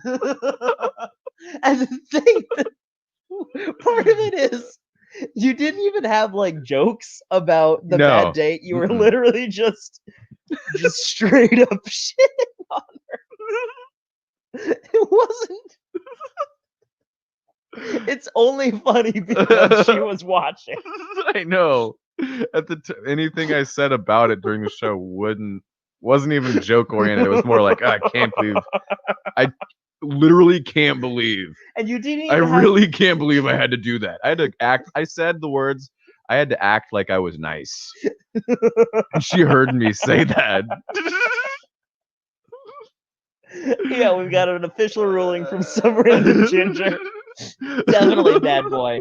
Speaker 1: her. And the thing, part of it is, you didn't even have like jokes about the bad date. You were literally just straight up shitting on her. It wasn't. It's only funny because she was watching.
Speaker 2: I know. At anything I said about it during the show wasn't even joke oriented. It was more like, I can't believe. I literally can't believe.
Speaker 1: And you didn't.
Speaker 2: Really can't believe I had to do that. I had to act. I said the words. I had to act like I was nice. And she heard me say that.
Speaker 1: Yeah, we've got an official ruling from some random ginger. Definitely bad boy.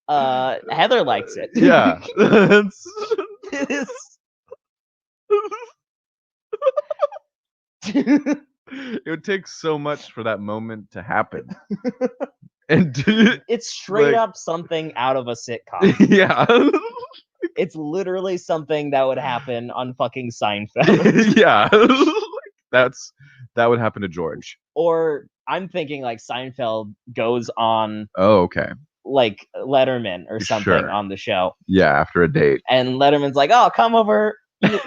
Speaker 1: Heather likes it.
Speaker 2: Yeah.
Speaker 1: It is.
Speaker 2: It would take so much for that moment to happen. And
Speaker 1: it's straight up something out of a sitcom.
Speaker 2: Yeah.
Speaker 1: It's literally something that would happen on fucking Seinfeld.
Speaker 2: Yeah. That would happen to George.
Speaker 1: Or I'm thinking like Seinfeld goes on.
Speaker 2: Oh, okay.
Speaker 1: Like Letterman or something on the show.
Speaker 2: Yeah, after a date.
Speaker 1: And Letterman's like, oh, come over.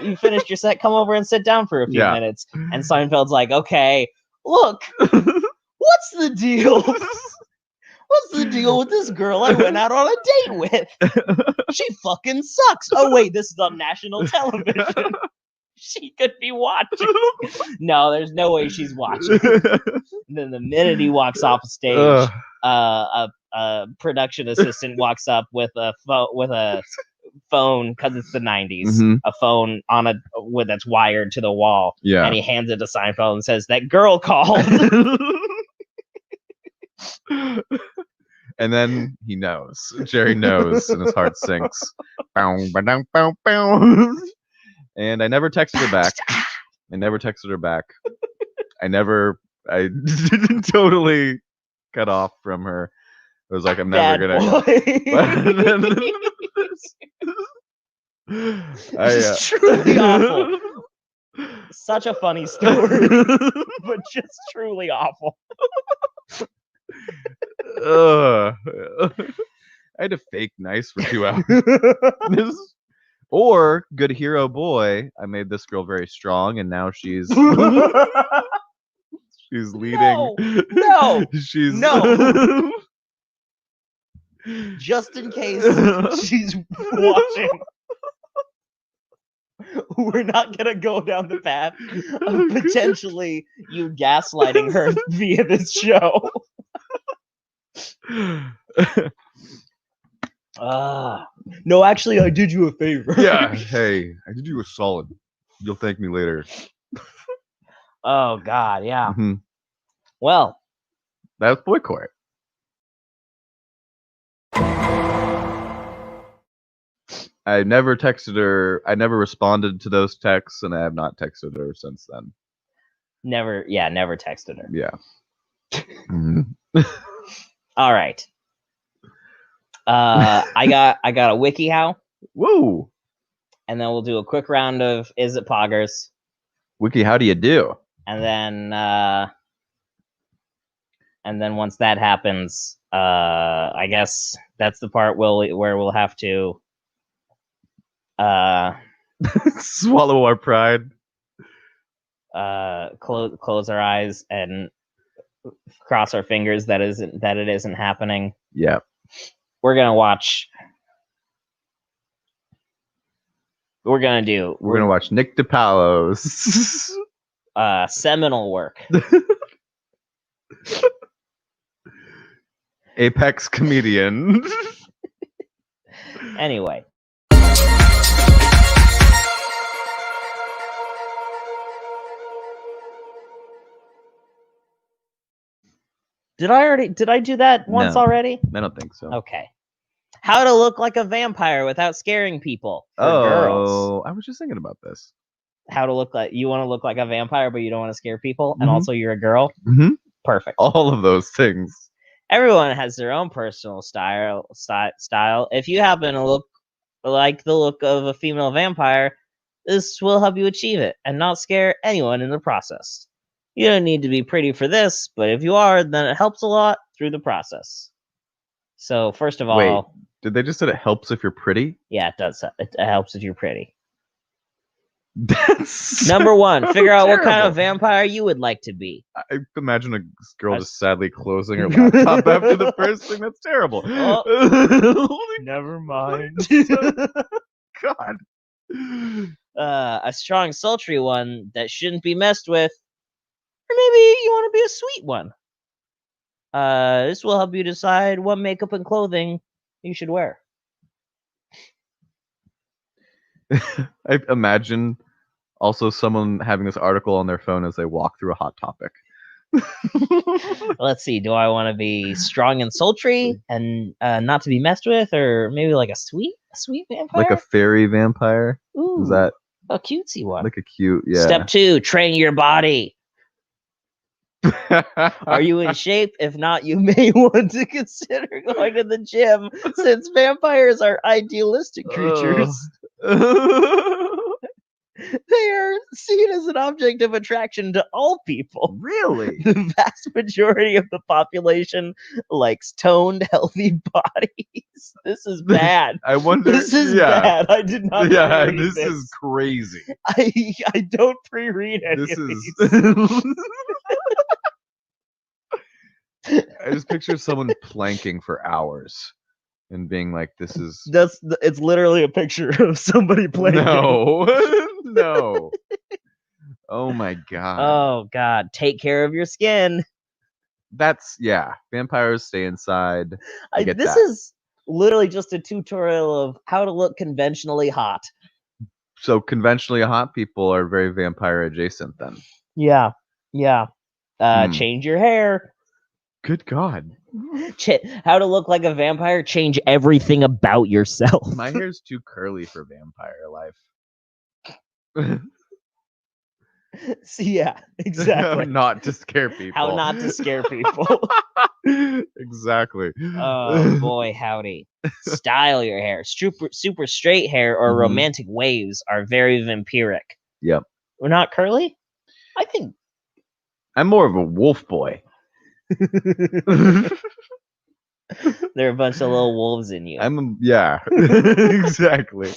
Speaker 1: You finished your set. Come over and sit down for a few minutes. And Seinfeld's like, okay, look, what's the deal? What's the deal with this girl I went out on a date with? She fucking sucks. Oh, wait, this is on national television. She could be watching. No, there's no way she's watching. Then the minute he walks off stage, a production assistant walks up with a phone because it's the 90s, a phone on that's wired to the wall. Yeah, and he hands it to Seinfeld and says, "That girl called."
Speaker 2: And then he knows. Jerry knows, and his heart sinks. Bow, ba-dum, bow, bow. And I never texted her back. I totally cut off from her. I was like, I'm never gonna.
Speaker 1: It's truly awful. Such a funny story, but just truly awful.
Speaker 2: I had to fake nice for 2 hours. Or good hero boy, I made this girl very strong, and now she's she's leading.
Speaker 1: No.
Speaker 2: She's
Speaker 1: no. just in case she's watching. We're not gonna go down the path of potentially you gaslighting her via this show. No, actually, I did you a favor.
Speaker 2: Yeah, hey, I did you a solid. You'll thank me later.
Speaker 1: Oh God, yeah.
Speaker 2: Mhm.
Speaker 1: Well,
Speaker 2: That's Boy Court. I never texted her. I never responded to those texts, and I have not texted her since then.
Speaker 1: never texted her.
Speaker 2: Yeah. Mhm.
Speaker 1: All right. I got a WikiHow,
Speaker 2: Woo!
Speaker 1: and then we'll do a quick round of Is It Poggers,
Speaker 2: Wiki, how do you do?
Speaker 1: and then once that happens, I guess that's the part where we'll have to
Speaker 2: Swallow our pride.
Speaker 1: close our eyes and cross our fingers that it isn't happening.
Speaker 2: Yeah.
Speaker 1: We're gonna watch. We're gonna
Speaker 2: watch Nick DiPaolo's
Speaker 1: seminal work.
Speaker 2: Apex comedian.
Speaker 1: Anyway. Did I do that once
Speaker 2: No.
Speaker 1: already?
Speaker 2: I don't think so.
Speaker 1: Okay. How to look like a vampire without scaring people for girls.
Speaker 2: I was just thinking about this.
Speaker 1: How to look like you want to look like a vampire, but you don't want to scare people, and also you're a girl.
Speaker 2: Mm-hmm.
Speaker 1: Perfect.
Speaker 2: All of those things.
Speaker 1: Everyone has their own personal style. If you happen to look like the look of a female vampire, this will help you achieve it and not scare anyone in the process. You don't need to be pretty for this, but if you are, then it helps a lot through the process. So first of all,
Speaker 2: wait, did they just say it helps if you're pretty?
Speaker 1: Yeah, it does. It helps if you're pretty.
Speaker 2: That's
Speaker 1: Number one, figure out what kind
Speaker 2: terrible.
Speaker 1: of vampire you would like to be.
Speaker 2: I imagine a girl just sadly closing her laptop after the first thing. That's terrible.
Speaker 1: Never mind.
Speaker 2: God.
Speaker 1: A strong, sultry one that shouldn't be messed with. Or maybe you want to be a sweet one. This will help you decide what makeup and clothing you should wear.
Speaker 2: I imagine also someone having this article on their phone as they walk through a Hot Topic.
Speaker 1: Let's see. Do I want to be strong and sultry and not to be messed with, or maybe like a sweet vampire,
Speaker 2: like a fairy vampire?
Speaker 1: Ooh,
Speaker 2: is that
Speaker 1: a cutesy one?
Speaker 2: like a cute? Yeah.
Speaker 1: Step 2: train your body. Are you in shape? If not, you may want to consider going to the gym, since vampires are idealistic creatures. They are seen as an object of attraction to all people.
Speaker 2: Really?
Speaker 1: The vast majority of the population likes toned, healthy bodies. This is bad.
Speaker 2: I wonder.
Speaker 1: This is bad. I did not.
Speaker 2: Yeah,
Speaker 1: pre-read
Speaker 2: this is crazy.
Speaker 1: I don't pre-read any
Speaker 2: This
Speaker 1: of
Speaker 2: is.
Speaker 1: these.
Speaker 2: I just picture someone planking for hours and being like, "This is."
Speaker 1: It's literally a picture of somebody planking.
Speaker 2: No, no. Oh my god.
Speaker 1: Oh god, take care of your skin.
Speaker 2: That's vampires stay inside.
Speaker 1: This is literally just a tutorial of how to look conventionally hot.
Speaker 2: So conventionally hot people are very vampire adjacent then.
Speaker 1: Yeah. Change your hair.
Speaker 2: Good god.
Speaker 1: How to look like a vampire, change everything about yourself.
Speaker 2: My hair's too curly for vampire life.
Speaker 1: Yeah, exactly.
Speaker 2: Not to scare people.
Speaker 1: How not to scare people.
Speaker 2: Exactly.
Speaker 1: Oh boy, howdy. Style your hair. Super straight hair or romantic waves are very vampiric.
Speaker 2: Yep.
Speaker 1: We're not curly? I think
Speaker 2: I'm more of a wolf boy.
Speaker 1: There are a bunch of little wolves in you.
Speaker 2: Exactly.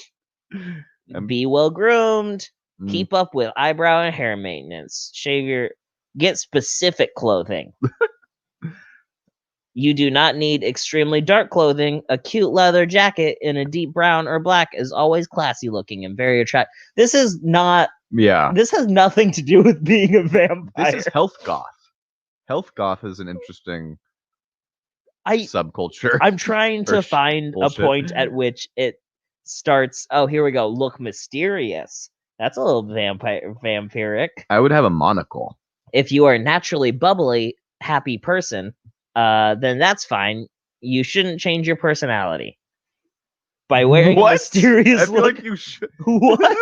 Speaker 1: Be well groomed. Keep up with eyebrow and hair maintenance. Get specific clothing. You do not need extremely dark clothing. A cute leather jacket in a deep brown or black is always classy looking and very attractive. This is not.
Speaker 2: Yeah.
Speaker 1: This has nothing to do with being a vampire.
Speaker 2: This is health goth. Health goth is an interesting subculture.
Speaker 1: I'm trying to find
Speaker 2: bullshit.
Speaker 1: a point at which it starts. Oh, here we go. Look mysterious. That's a little vampiric.
Speaker 2: I would have a monocle.
Speaker 1: If you are a naturally bubbly, happy person, then that's fine. You shouldn't change your personality by wearing a mysterious
Speaker 2: I feel
Speaker 1: look.
Speaker 2: like you should.
Speaker 1: What?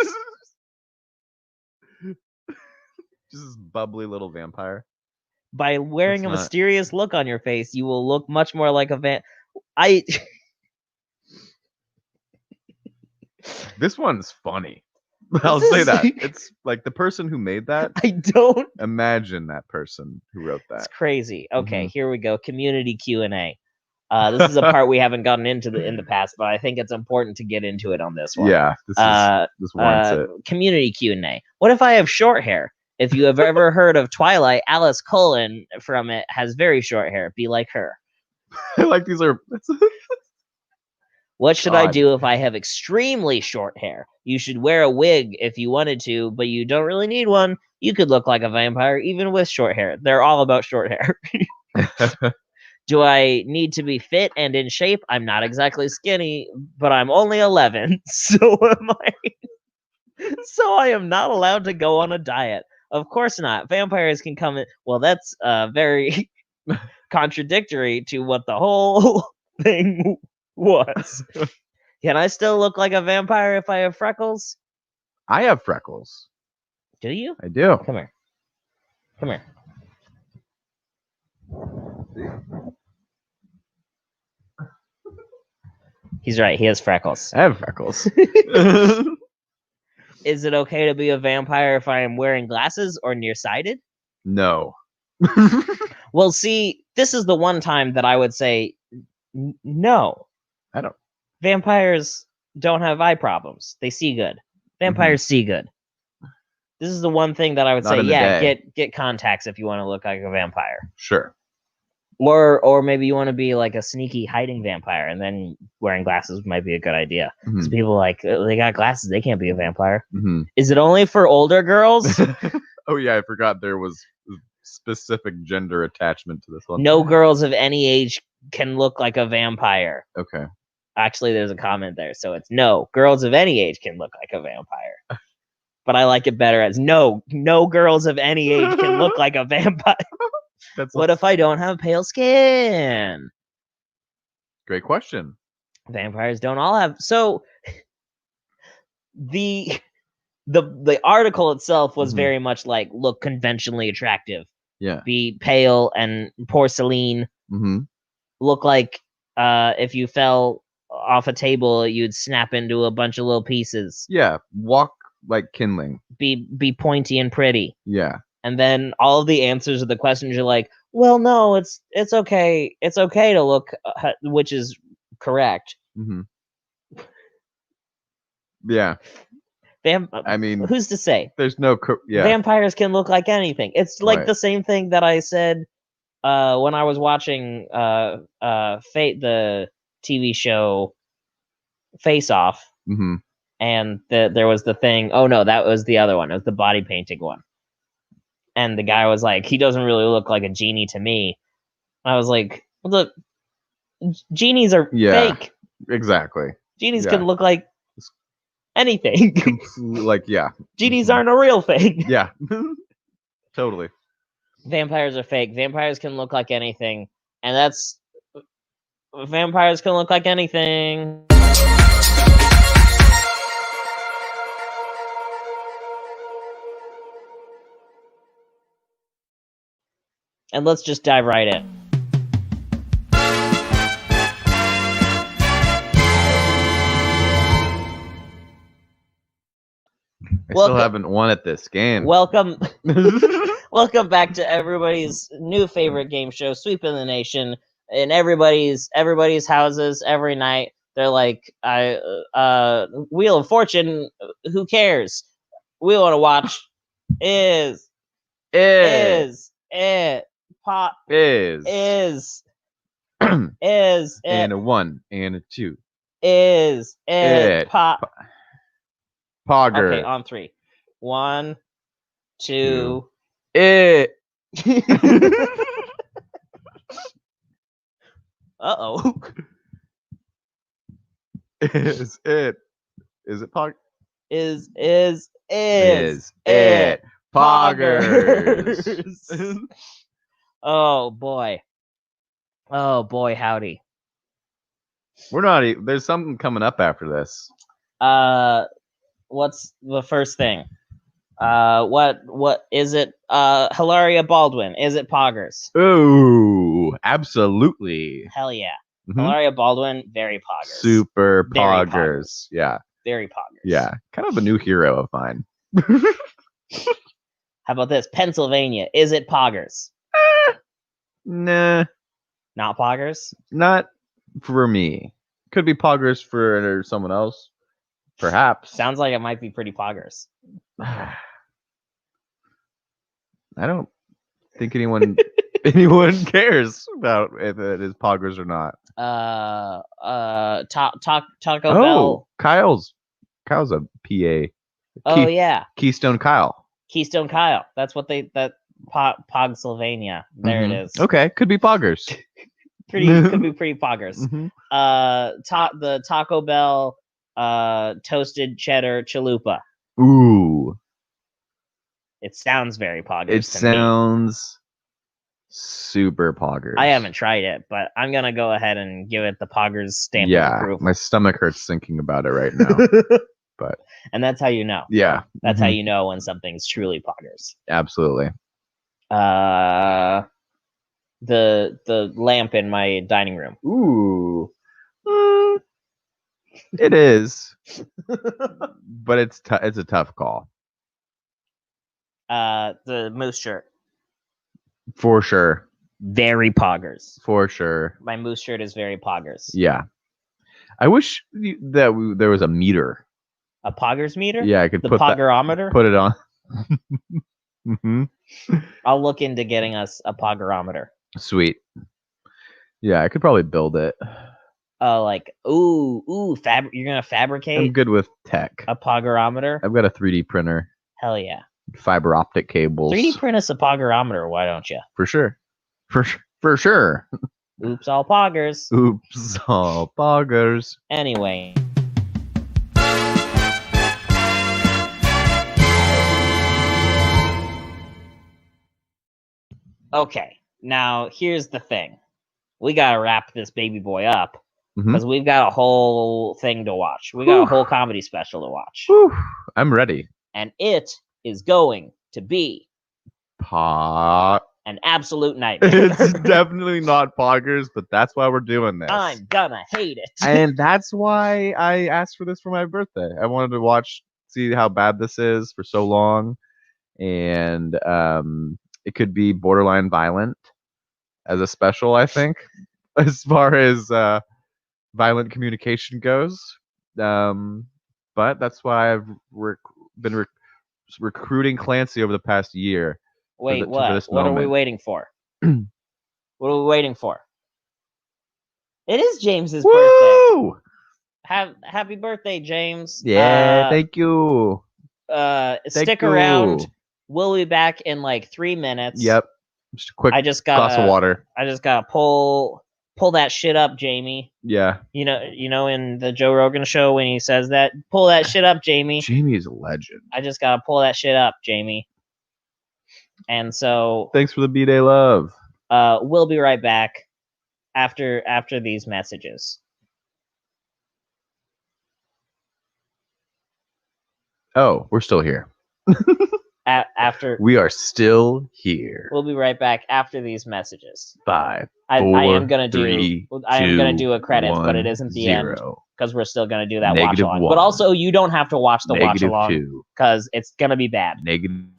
Speaker 2: Just this bubbly little vampire.
Speaker 1: By wearing a mysterious look on your face, you will look much more like a
Speaker 2: This one's funny. I'll say that. It's like the person who made that.
Speaker 1: I don't
Speaker 2: imagine that person who wrote that.
Speaker 1: It's crazy. Okay, Here we go. Community Q&A. This is a part we haven't gotten into in the past, but I think it's important to get into it on this one.
Speaker 2: Yeah, this warrants it.
Speaker 1: Community Q&A. What if I have short hair? If you have ever heard of Twilight, Alice Cullen from it has very short hair. Be like her.
Speaker 2: Like these are.
Speaker 1: What should I do if I have extremely short hair? You should wear a wig if you wanted to, but you don't really need one. You could look like a vampire even with short hair. They're all about short hair. Do I need to be fit and in shape? I'm not exactly skinny, but I'm only 11, so am I. So I am not allowed to go on a diet. Of course not. Vampires can come in. Well, that's very contradictory to what the whole thing was. Can I still look like a vampire if I have freckles?
Speaker 2: I have freckles.
Speaker 1: Do you?
Speaker 2: I do.
Speaker 1: Come here. Come here. He's right. He has freckles.
Speaker 2: I have freckles.
Speaker 1: Is it okay to be a vampire if I am wearing glasses or nearsighted?
Speaker 2: No.
Speaker 1: Well, see, this is the one time that I would say no.
Speaker 2: I don't.
Speaker 1: Vampires don't have eye problems. They see good. Vampires see good. This is the one thing that I would say, yeah, get contacts if you want to look like a vampire.
Speaker 2: Sure.
Speaker 1: Or maybe you want to be like a sneaky hiding vampire, and then wearing glasses might be a good idea. Because people like, they got glasses, they can't be a vampire. Is it only for older girls?
Speaker 2: Oh yeah, I forgot there was specific gender attachment to this one.
Speaker 1: No girls of any age can look like a vampire.
Speaker 2: Okay.
Speaker 1: Actually, there's a comment there, so it's no, girls of any age can look like a vampire. But I like it better as no girls of any age can look like a vampire. What if I don't have pale skin?
Speaker 2: Great question.
Speaker 1: Vampires don't all have. So the article itself was very much like, look conventionally attractive.
Speaker 2: Yeah.
Speaker 1: Be pale and porcelain. Look like if you fell off a table, you'd snap into a bunch of little pieces.
Speaker 2: Yeah. Walk like kindling.
Speaker 1: Be pointy and pretty.
Speaker 2: Yeah.
Speaker 1: And then all of the answers of the questions are like, well, no, it's okay. It's okay to look, which is correct.
Speaker 2: Yeah. I mean,
Speaker 1: who's to say?
Speaker 2: There's no.
Speaker 1: Vampires can look like anything. It's like the same thing that I said when I was watching Fate, the TV show Face Off. And there was the thing. Oh no, that was the other one. It was the body painting one. And the guy was like, he doesn't really look like a genie to me. I was like, look, genies are fake.
Speaker 2: Exactly.
Speaker 1: Genies can look like anything.
Speaker 2: Like, yeah.
Speaker 1: Genies aren't a real thing.
Speaker 2: Yeah. Totally.
Speaker 1: Vampires are fake. Vampires can look like anything. And that's... Vampires can look like anything. And let's just dive right in.
Speaker 2: I still haven't won at this game.
Speaker 1: Welcome back to everybody's new favorite game show, Sweeping the Nation. In everybody's houses every night. They're like, Wheel of Fortune, who cares? We want to watch is Is
Speaker 2: And
Speaker 1: it?
Speaker 2: a 1 and a 2.
Speaker 1: Is it?
Speaker 2: It. Pogger.
Speaker 1: Okay, on 3. 1, 2.
Speaker 2: It.
Speaker 1: Uh-oh.
Speaker 2: Is it? Is it Pog?
Speaker 1: Is
Speaker 2: Is
Speaker 1: it?
Speaker 2: Poggers?
Speaker 1: Oh boy. Oh boy, howdy.
Speaker 2: We're not. There's something coming up after this.
Speaker 1: What's the first thing? What is it? Hilaria Baldwin. Is it Poggers?
Speaker 2: Ooh, absolutely.
Speaker 1: Hell yeah.
Speaker 2: Mhm.
Speaker 1: Hilaria Baldwin, very Poggers.
Speaker 2: Super
Speaker 1: Very
Speaker 2: Poggers. Yeah.
Speaker 1: Very Poggers.
Speaker 2: Yeah. Kind of a new hero of mine.
Speaker 1: How about this? Pennsylvania. Is it Poggers?
Speaker 2: Nah,
Speaker 1: Not Poggers?
Speaker 2: not for me. Could be Poggers for someone else. Perhaps.
Speaker 1: Sounds like it might be pretty Poggers.
Speaker 2: I don't think anyone cares about if it is Poggers or not.
Speaker 1: Taco Bell.
Speaker 2: Kyle's a PA.
Speaker 1: Oh yeah,
Speaker 2: Keystone Kyle.
Speaker 1: Keystone Kyle. That's what Pogsylvania. There it is.
Speaker 2: Okay, could be Poggers.
Speaker 1: Could be pretty Poggers.
Speaker 2: Mhm.
Speaker 1: The Taco Bell toasted cheddar chalupa.
Speaker 2: Ooh,
Speaker 1: It sounds very Poggers.
Speaker 2: it
Speaker 1: to me.
Speaker 2: sounds super Poggers.
Speaker 1: I haven't tried it, but I'm gonna go ahead and give it the Poggers stamp of approval.
Speaker 2: My stomach hurts thinking about it right now. But
Speaker 1: and that's how you know.
Speaker 2: yeah,
Speaker 1: That's how you know when something's truly Poggers.
Speaker 2: absolutely.
Speaker 1: The lamp in my dining room.
Speaker 2: Ooh, it is, but it's a tough call
Speaker 1: The moose shirt.
Speaker 2: for sure.
Speaker 1: Very Poggers.
Speaker 2: For sure.
Speaker 1: My moose shirt is very Poggers.
Speaker 2: Yeah, I wish there was a meter.
Speaker 1: A Poggers meter?
Speaker 2: Yeah, I could
Speaker 1: The
Speaker 2: put
Speaker 1: Poggerometer?
Speaker 2: put it on. Mhm.
Speaker 1: I'll look into getting us a Poggerometer.
Speaker 2: Sweet. Yeah, I could probably build it.
Speaker 1: Like, you're gonna fabricate
Speaker 2: I'm good with tech.
Speaker 1: a Poggerometer?
Speaker 2: I've got a 3D printer,
Speaker 1: Hell yeah.
Speaker 2: fiber optic cables.
Speaker 1: 3D print us a Poggerometer, why don't you?
Speaker 2: For sure. For sure.
Speaker 1: Oops, all Poggers.
Speaker 2: Oops, all Poggers.
Speaker 1: Anyway. Okay, now here's the thing. We gotta wrap this baby boy up because we've got a whole thing to watch. We got a whole comedy special to watch.
Speaker 2: Whew. I'm ready.
Speaker 1: And it is going to be
Speaker 2: Pot.
Speaker 1: an absolute nightmare.
Speaker 2: It's definitely not Poggers, but that's why we're doing this.
Speaker 1: I'm gonna hate it.
Speaker 2: And that's why I asked for this for my birthday. I wanted to see how bad this is for so long. And it could be borderline violent as a special, I think, as far as violent communication goes. But that's why I've been recruiting Clancy over the past year.
Speaker 1: Wait,
Speaker 2: for
Speaker 1: what?
Speaker 2: this
Speaker 1: What are we
Speaker 2: moment.
Speaker 1: waiting for? What are we waiting for? It is James's birthday.
Speaker 2: Woo!
Speaker 1: Happy birthday, James.
Speaker 2: Yeah, thank you.
Speaker 1: Stick around. We'll be back in like 3 minutes.
Speaker 2: Yep. Just a quick glass of water.
Speaker 1: I just gotta pull that shit up, Jamie.
Speaker 2: Yeah.
Speaker 1: You know, in the Joe Rogan show when he says that, pull that shit up, Jamie.
Speaker 2: Jamie is a legend.
Speaker 1: I just gotta pull that shit up, Jamie. And so
Speaker 2: thanks for the B-Day love.
Speaker 1: We'll be right back after these messages.
Speaker 2: Oh, we're still here.
Speaker 1: After
Speaker 2: we are still here.
Speaker 1: We'll be right back after these messages.
Speaker 2: 5, 4,
Speaker 1: I am gonna
Speaker 2: 3,
Speaker 1: do a credits,
Speaker 2: 1,
Speaker 1: but it isn't the
Speaker 2: 0.
Speaker 1: end because we're still gonna do that
Speaker 2: -1.
Speaker 1: watch along. But also, you don't have to watch the watch along
Speaker 2: -2.
Speaker 1: because it's gonna be bad.
Speaker 2: -3.